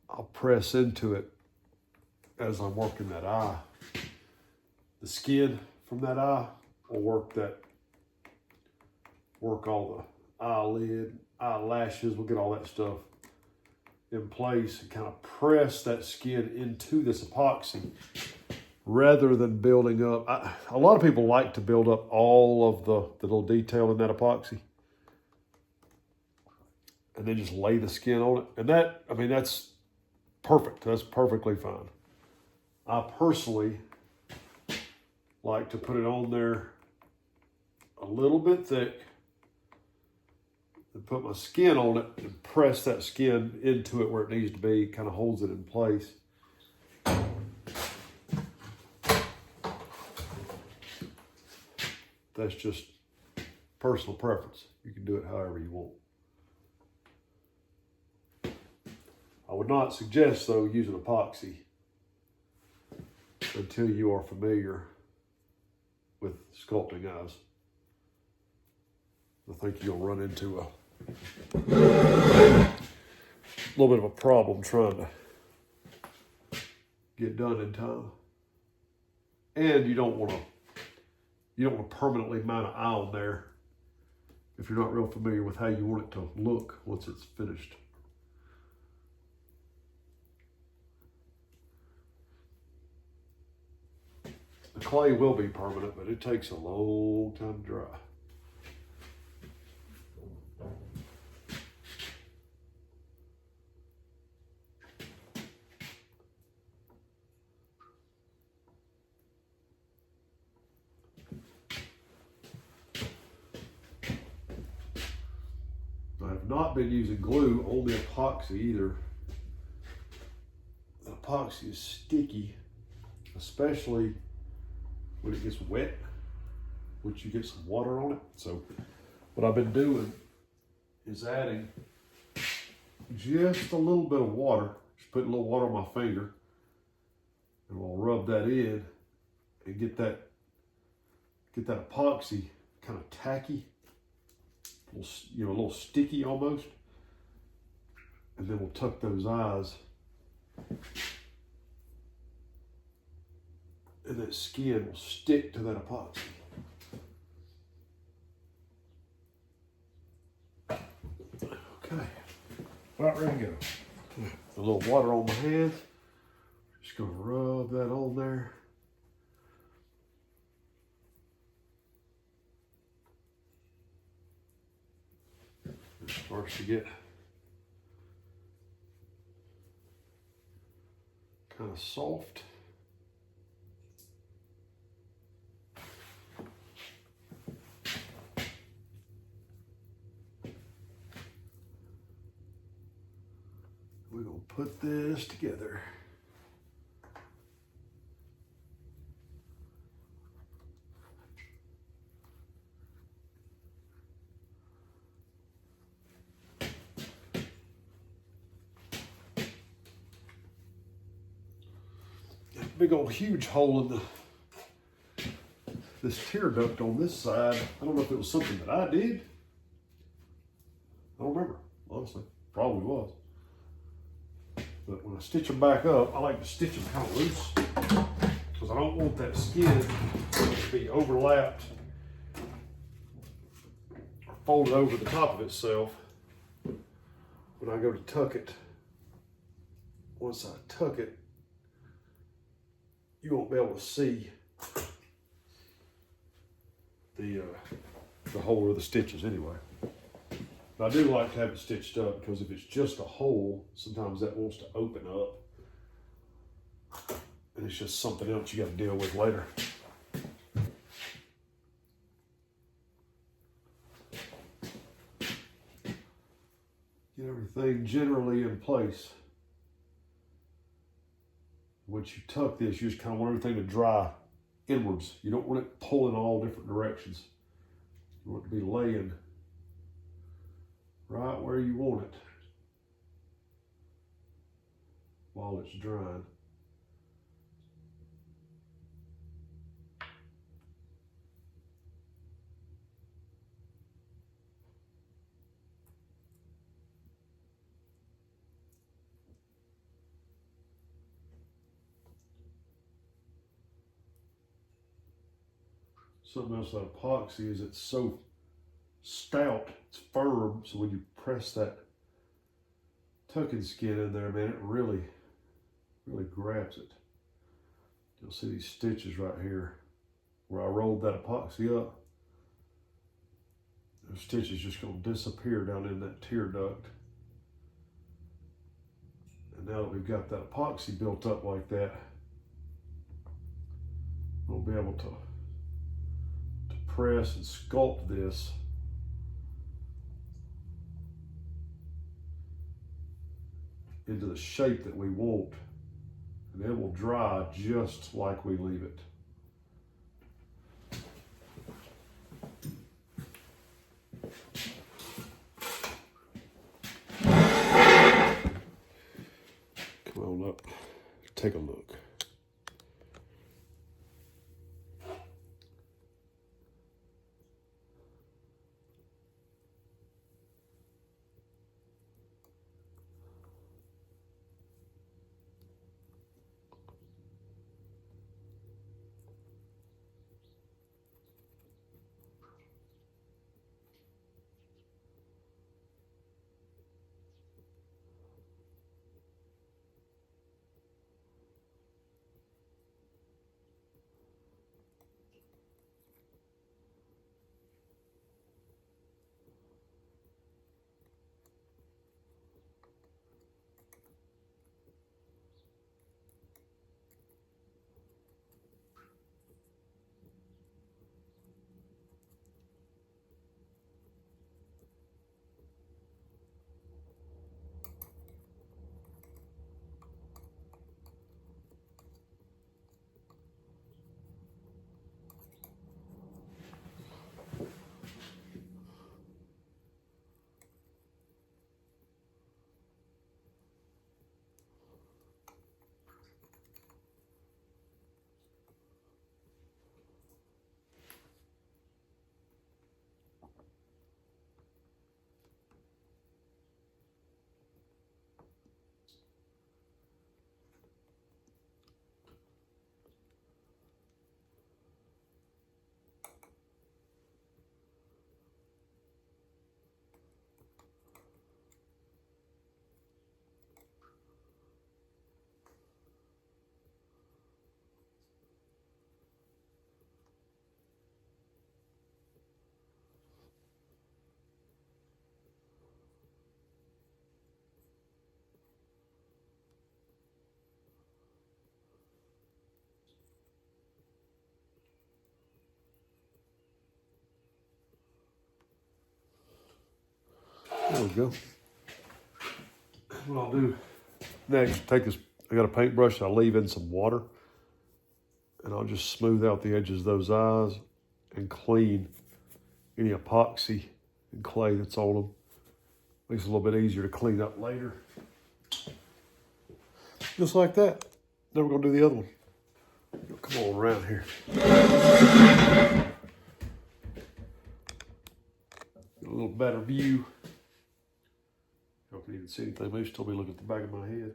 I'll press into it as I'm working that eye. The skin from that eye will work all the eyelid, eyelashes, we'll get all that stuff in place and kind of press that skin into this epoxy rather than building up. A lot of people like to build up all of the little detail in that epoxy and then just lay the skin on it. And that, I mean, that's perfect. That's perfectly fine. I personally like to put it on there a little bit thick and put my skin on it and press that skin into it where it needs to be, kind of holds it in place. That's just personal preference. You can do it however you want. I would not suggest, though, using epoxy until you are familiar with sculpting eyes. I think you'll run into a little bit of a problem trying to get done in time. And you don't want to permanently mount an eye on there if you're not real familiar with how you want it to look once it's finished. The clay will be permanent, but it takes a long time to dry. I have not been using glue on the epoxy either. The epoxy is sticky, especially when it gets wet, which you get some water on it. So what I've been doing is adding just a little bit of water, just putting a little water on my finger, and we'll rub that in and get that epoxy kind of tacky, a little sticky almost. And then we'll tuck those eyes. And that skin will stick to that epoxy. Okay, about ready to go. A little water on my hands. Just gonna rub that on there. It starts to get kind of soft. We're gonna put this together. Big old huge hole in this tear duct on this side. I don't know if it was something that I did. I don't remember, honestly. Probably was. But when I stitch them back up, I like to stitch them kind of loose because I don't want that skin to be overlapped or folded over the top of itself when I go to tuck it. Once I tuck it, you won't be able to see the hole or the stitches anyway. But I do like to have it stitched up because if it's just a hole, sometimes that wants to open up and it's just something else you got to deal with later. Get everything generally in place. Once you tuck this, you just kind of want everything to dry inwards. You don't want it pulling all different directions. You want it to be laying right where you want it while it's drying. Something else about epoxy is it's so stout, it's firm, so when you press that tucking skin in there, man, it really grabs it. You'll see these stitches right here where I rolled that epoxy up. Those stitches just gonna disappear down in that tear duct. And now that we've got that epoxy built up like that, we'll be able to press and sculpt this into the shape that we want, and it will dry just like we leave it. Come on up, take a look. There we go. What I'll do next, take this, I got a paintbrush, I'll leave in some water, and I'll just smooth out the edges of those eyes and clean any epoxy and clay that's on them. Makes it a little bit easier to clean up later. Just like that. Then we're gonna do the other one. Come on around here. Get a little better view. Y'all can even see anything. Maybe still be looking at the back of my head.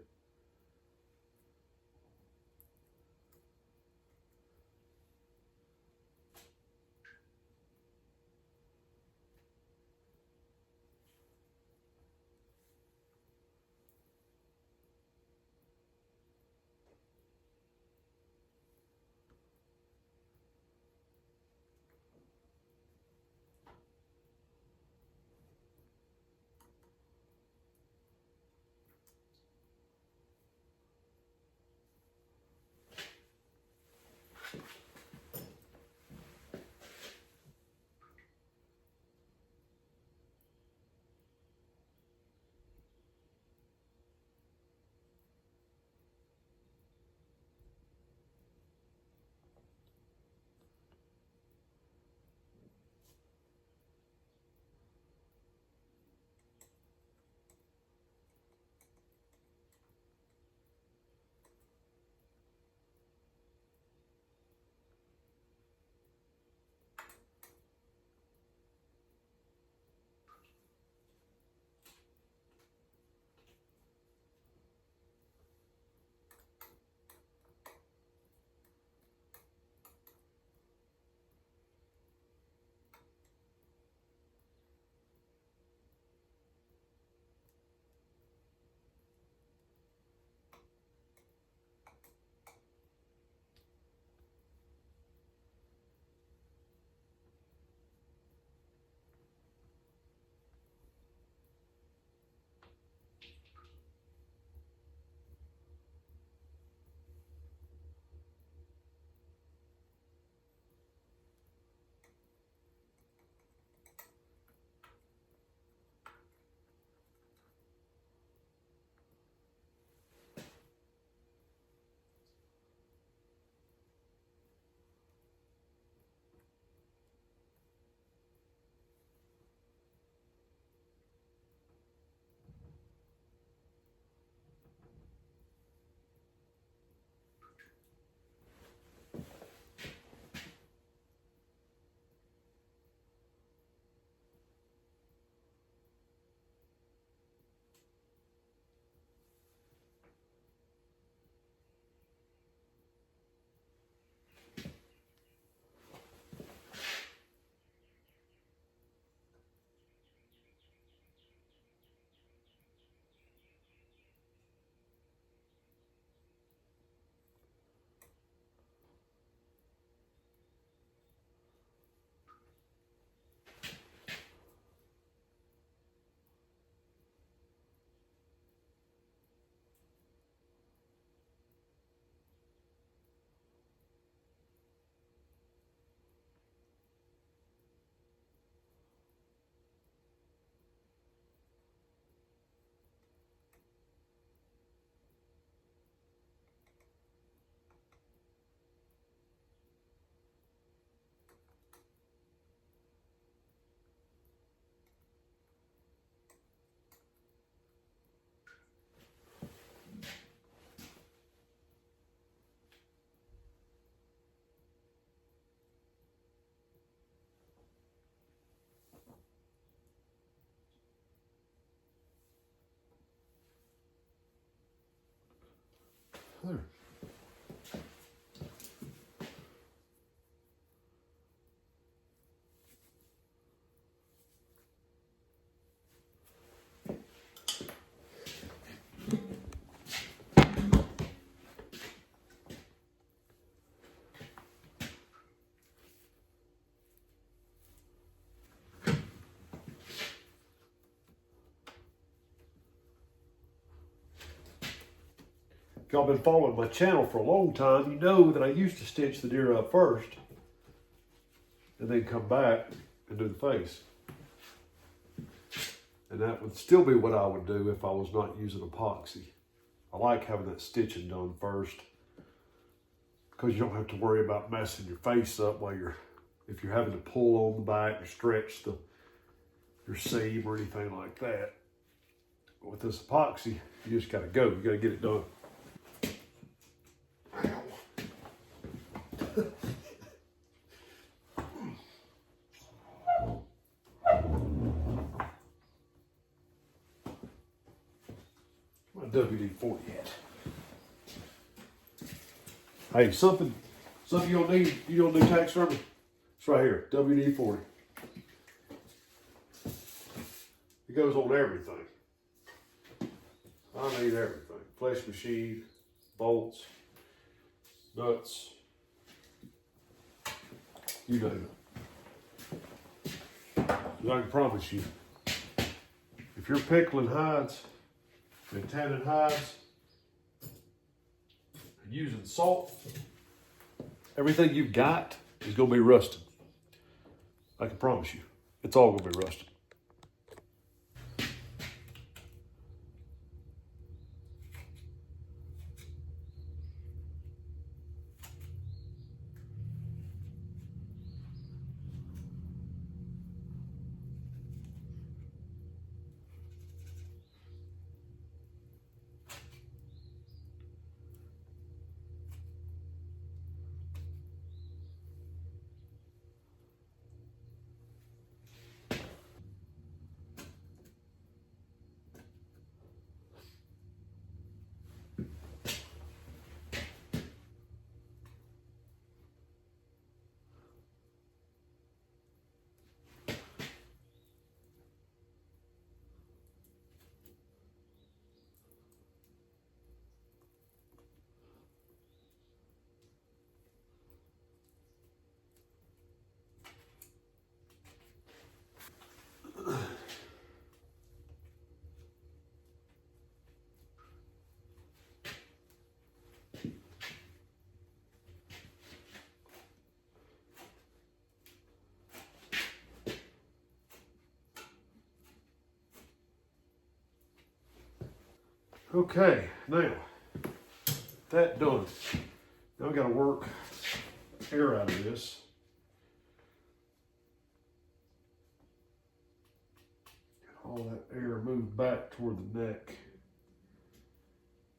There. If y'all been following my channel for a long time, you know that I used to stitch the deer up first and then come back and do the face. And that would still be what I would do if I was not using epoxy. I like having that stitching done first because you don't have to worry about messing your face up while if you're having to pull on the back or stretch your seam or anything like that. But with this epoxy, you just gotta go. You gotta get it done. My WD-40 hat. Hey, something you don't need. You don't do taxidermy. It's right here. WD-40. It goes on everything. I need everything. Flesh machine, bolts, nuts. You name it. And I can promise you, if you're pickling hides and tanning hides and using salt, everything you've got is going to be rusted. I can promise you. It's all going to be rusted. Okay, now that done. Now I got to work air out of this. Get all that air moved back toward the neck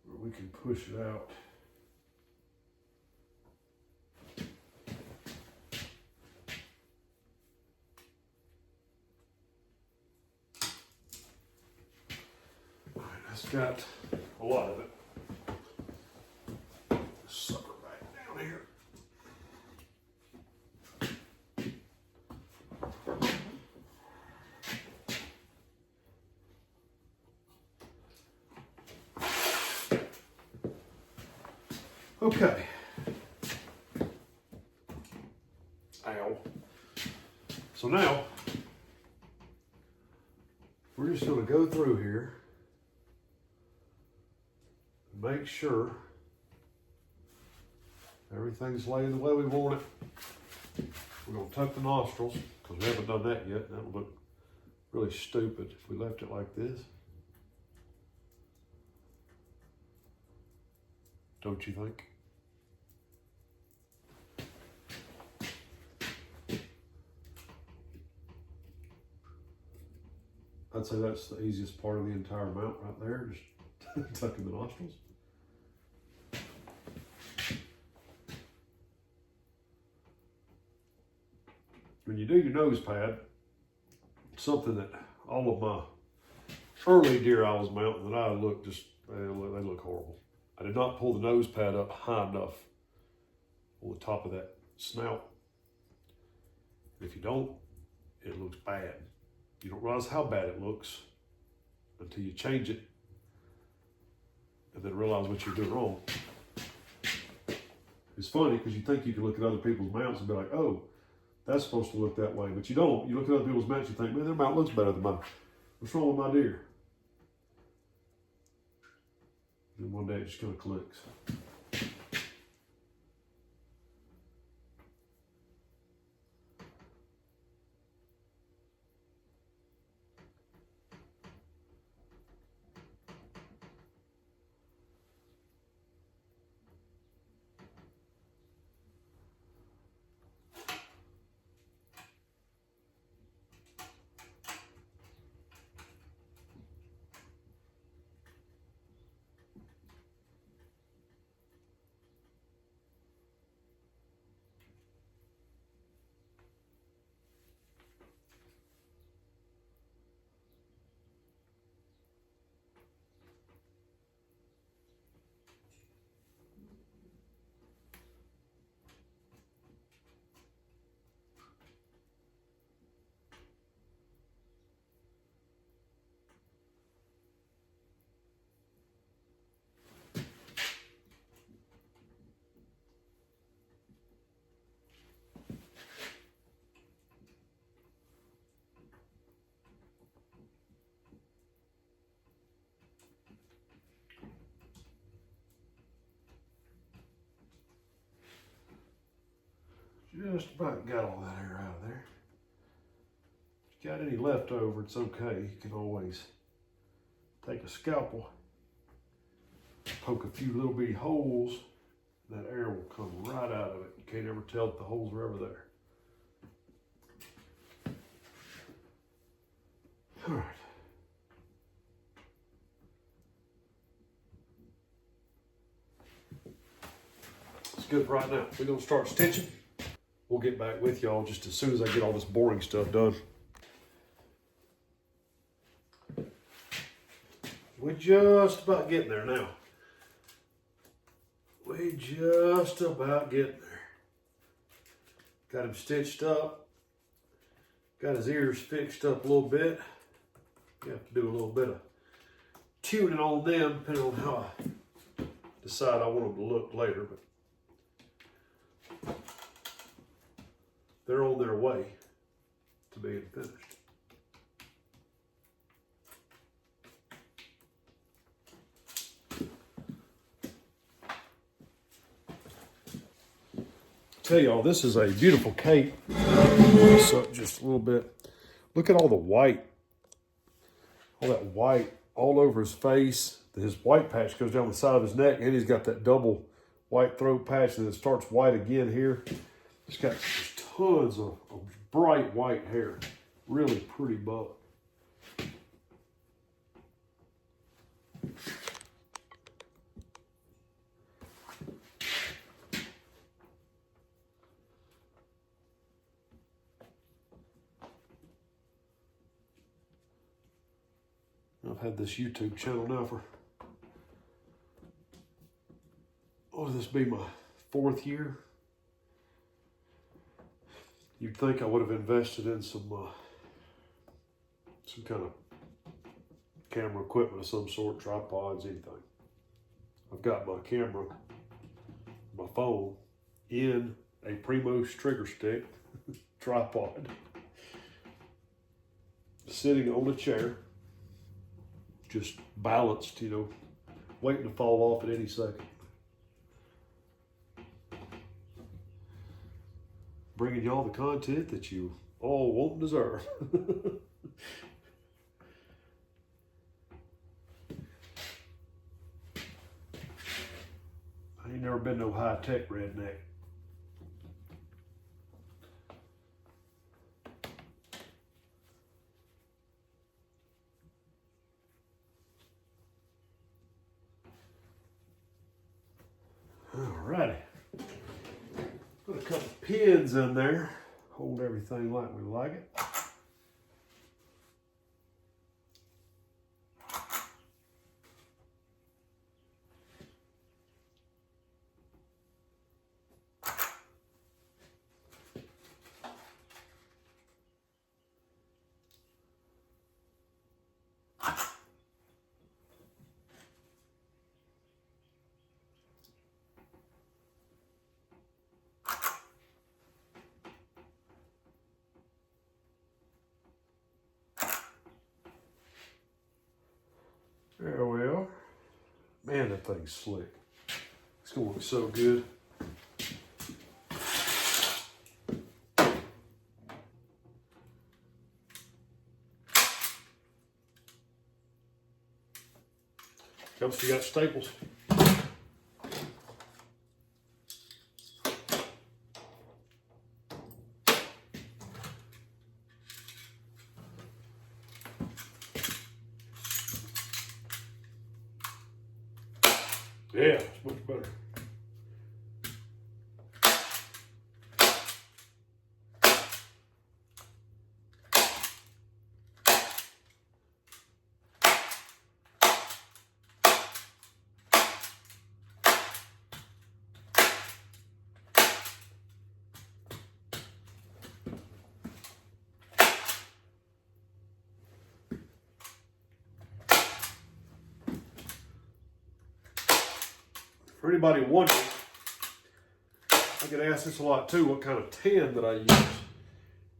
where we can push it out. All right, that's got a lot of it. Sucker back down here. Okay. Ow. So now, we're just going to go through here and make sure everything's laid the way we want it. We're going to tuck the nostrils because we haven't done that yet. That would look really stupid if we left it like this. Don't you think? I'd say that's the easiest part of the entire mount right there, just tucking the nostrils. When you do your nose pad, something that all of my early deer I was mounting that I look they look horrible. I did not pull the nose pad up high enough on the top of that snout. If you don't, it looks bad. You don't realize how bad it looks until you change it and then realize what you're doing wrong. It's funny because you think you can look at other people's mounts and be like, oh, that's supposed to look that way, but you don't. You look at other people's mounts, you think, man, their mount looks better than mine. What's wrong with my deer? And one day it just kind of clicks. Just about got all that hair out of there. If you got any left over, it's okay. You can always take a scalpel, poke a few little bitty holes, that air will come right out of it. You can't ever tell that the holes are ever there. All right. It's good right now. We're gonna start stitching. We'll get back with y'all just as soon as I get all this boring stuff done. We're just about getting there now. We're just about getting there. Got him stitched up. Got his ears fixed up a little bit. You have to do a little bit of tuning on them, depending on how I decide I want them to look later. But they're on their way to being finished. Tell y'all, this is a beautiful cape. So just a little bit. Look at all the white. All that white all over his face. His white patch goes down the side of his neck, and he's got that double white throat patch, and it starts white again here. He's got tons of bright white hair. Really pretty buck. I've had this YouTube channel now for, oh, this be my 4th year. You'd think I would have invested in some kind of camera equipment of some sort, tripods, anything. I've got my camera, my phone, in a Primos trigger stick tripod, sitting on a chair, just balanced, you know, waiting to fall off at any second. Bringing y'all the content that you all won't deserve. I ain't never been no high-tech redneck. Alrighty. Put a couple pins in there. Hold everything like we like it. There we are. Man, that thing's slick. It's gonna look so good. Comes, you got staples. Yeah, it's much better. For anybody wondering, I get asked this a lot too, what kind of tan that I use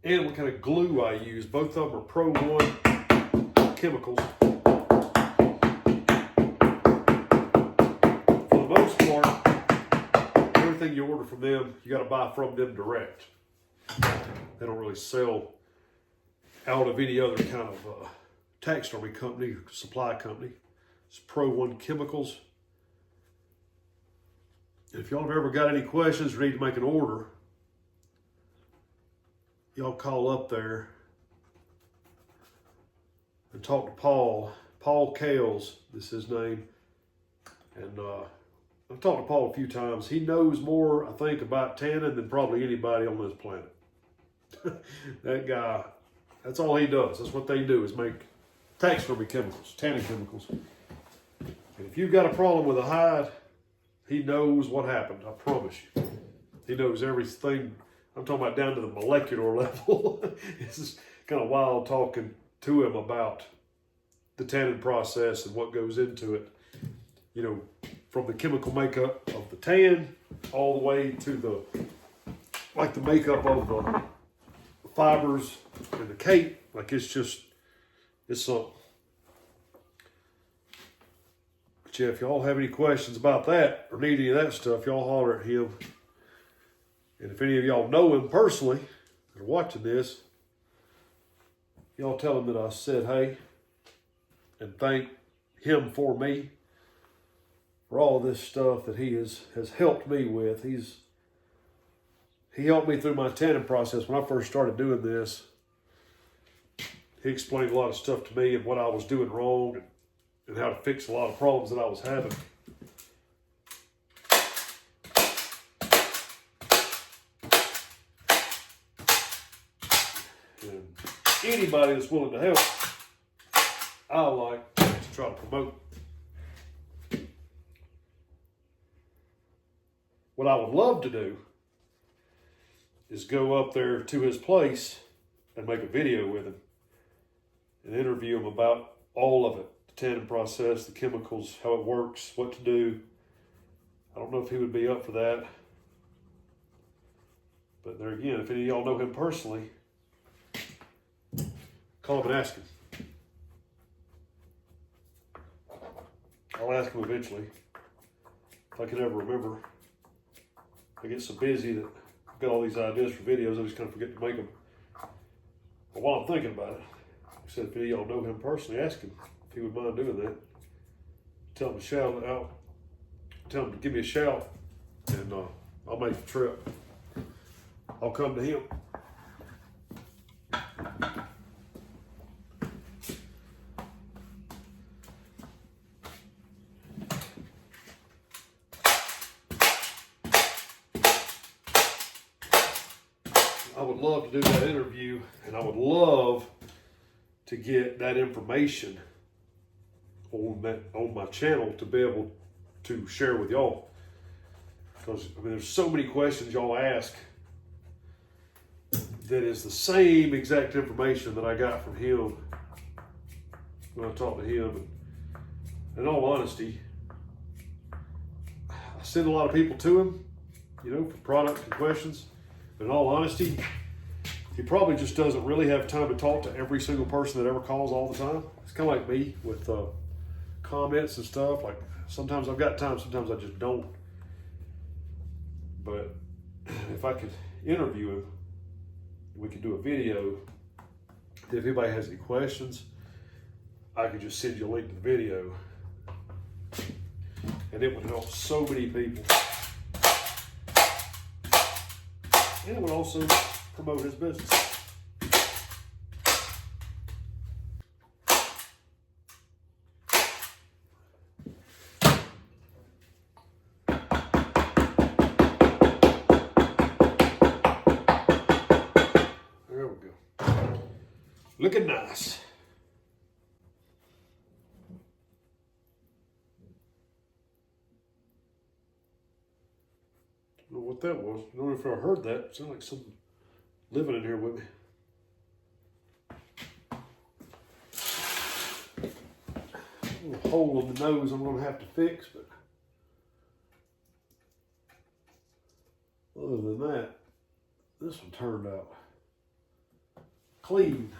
and what kind of glue I use. Both of them are Pro 1 chemicals. For the most part, everything anything you order from them, you got to buy from them direct. They don't really sell out of any other kind of taxidermy company, supply company. It's Pro One Chemicals. And if y'all have ever got any questions or need to make an order, y'all call up there and talk to Paul. Paul Kales, this is his name. And I've talked to Paul a few times. He knows more, I think, about tanning than probably anybody on this planet. That guy, that's all he does. That's what they do, is make taxidermy chemicals, tanning chemicals. And if you've got a problem with a hide, he knows what happened, I promise you. He knows everything. I'm talking about down to the molecular level. This is kind of wild talking to him about the tanning process and what goes into it. You know, from the chemical makeup of the tan all the way to the makeup of the fibers and the cape. Like, it's something. But yeah, if y'all have any questions about that or need any of that stuff, y'all holler at him. And if any of y'all know him personally that are watching this, y'all tell him that I said hey and thank him for me, for all this stuff that he has helped me with. He helped me through my tanning process when I first started doing this. He explained a lot of stuff to me and what I was doing wrong and how to fix a lot of problems that I was having. And anybody that's willing to help, I like to try to promote. What I would love to do is go up there to his place and make a video with him and interview him about all of it. The tanning process, the chemicals, how it works, what to do. I don't know if he would be up for that. But there again, if any of y'all know him personally, call him and ask him. I'll ask him eventually. If I can ever remember. I get so busy that I've got all these ideas for videos, I just kind of forget to make them. But while I'm thinking about it, like I said, if any of y'all know him personally, ask him if he would mind doing that. Tell him to shout out. Tell him to give me a shout, and I'll make the trip. I'll come to him. I would love to do that interview, and I would love to get that information on my channel to be able to share with y'all. Because I mean, there's so many questions y'all ask that is the same exact information that I got from him when I talked to him. And in all honesty, I send a lot of people to him, you know, for products and questions. But in all honesty, he probably just doesn't really have time to talk to every single person that ever calls all the time. It's kind of like me with comments and stuff. Like, sometimes I've got time, sometimes I just don't. But if I could interview him, we could do a video. If anybody has any questions, I could just send you a link to the video. And it would help so many people. And it would also promote his business. There we go. Looking nice. I don't know what that was. I don't know if I heard that. It sounded like something living in here with me. A little hole in the nose I'm going to have to fix, but other than that, this one turned out clean.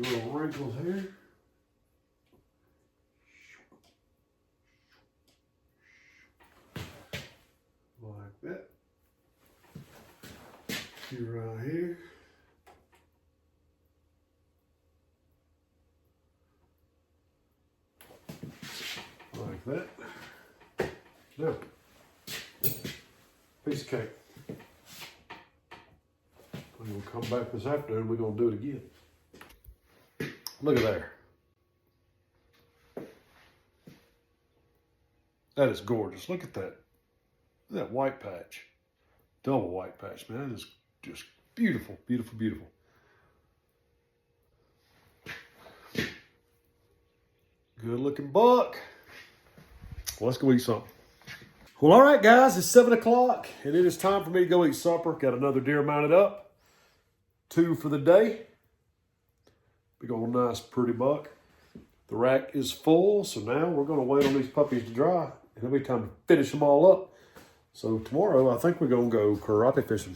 few little wrinkles here. Like that. See right here. Like that. Now, piece of cake. We're gonna come back this afternoon, we're gonna do it again. Look at there. That is gorgeous. Look at that. Look at that white patch. Double white patch, man. That is just beautiful, beautiful, beautiful. Good looking buck. Well, let's go eat something. Well, all right, guys, it's 7 o'clock, and it is time for me to go eat supper. Got another deer mounted up. 2 for the day. Big old nice pretty buck. The rack is full, so now we're going to wait on these puppies to dry, and it'll be time to finish them all up. So tomorrow, I think we're going to go karate fishing.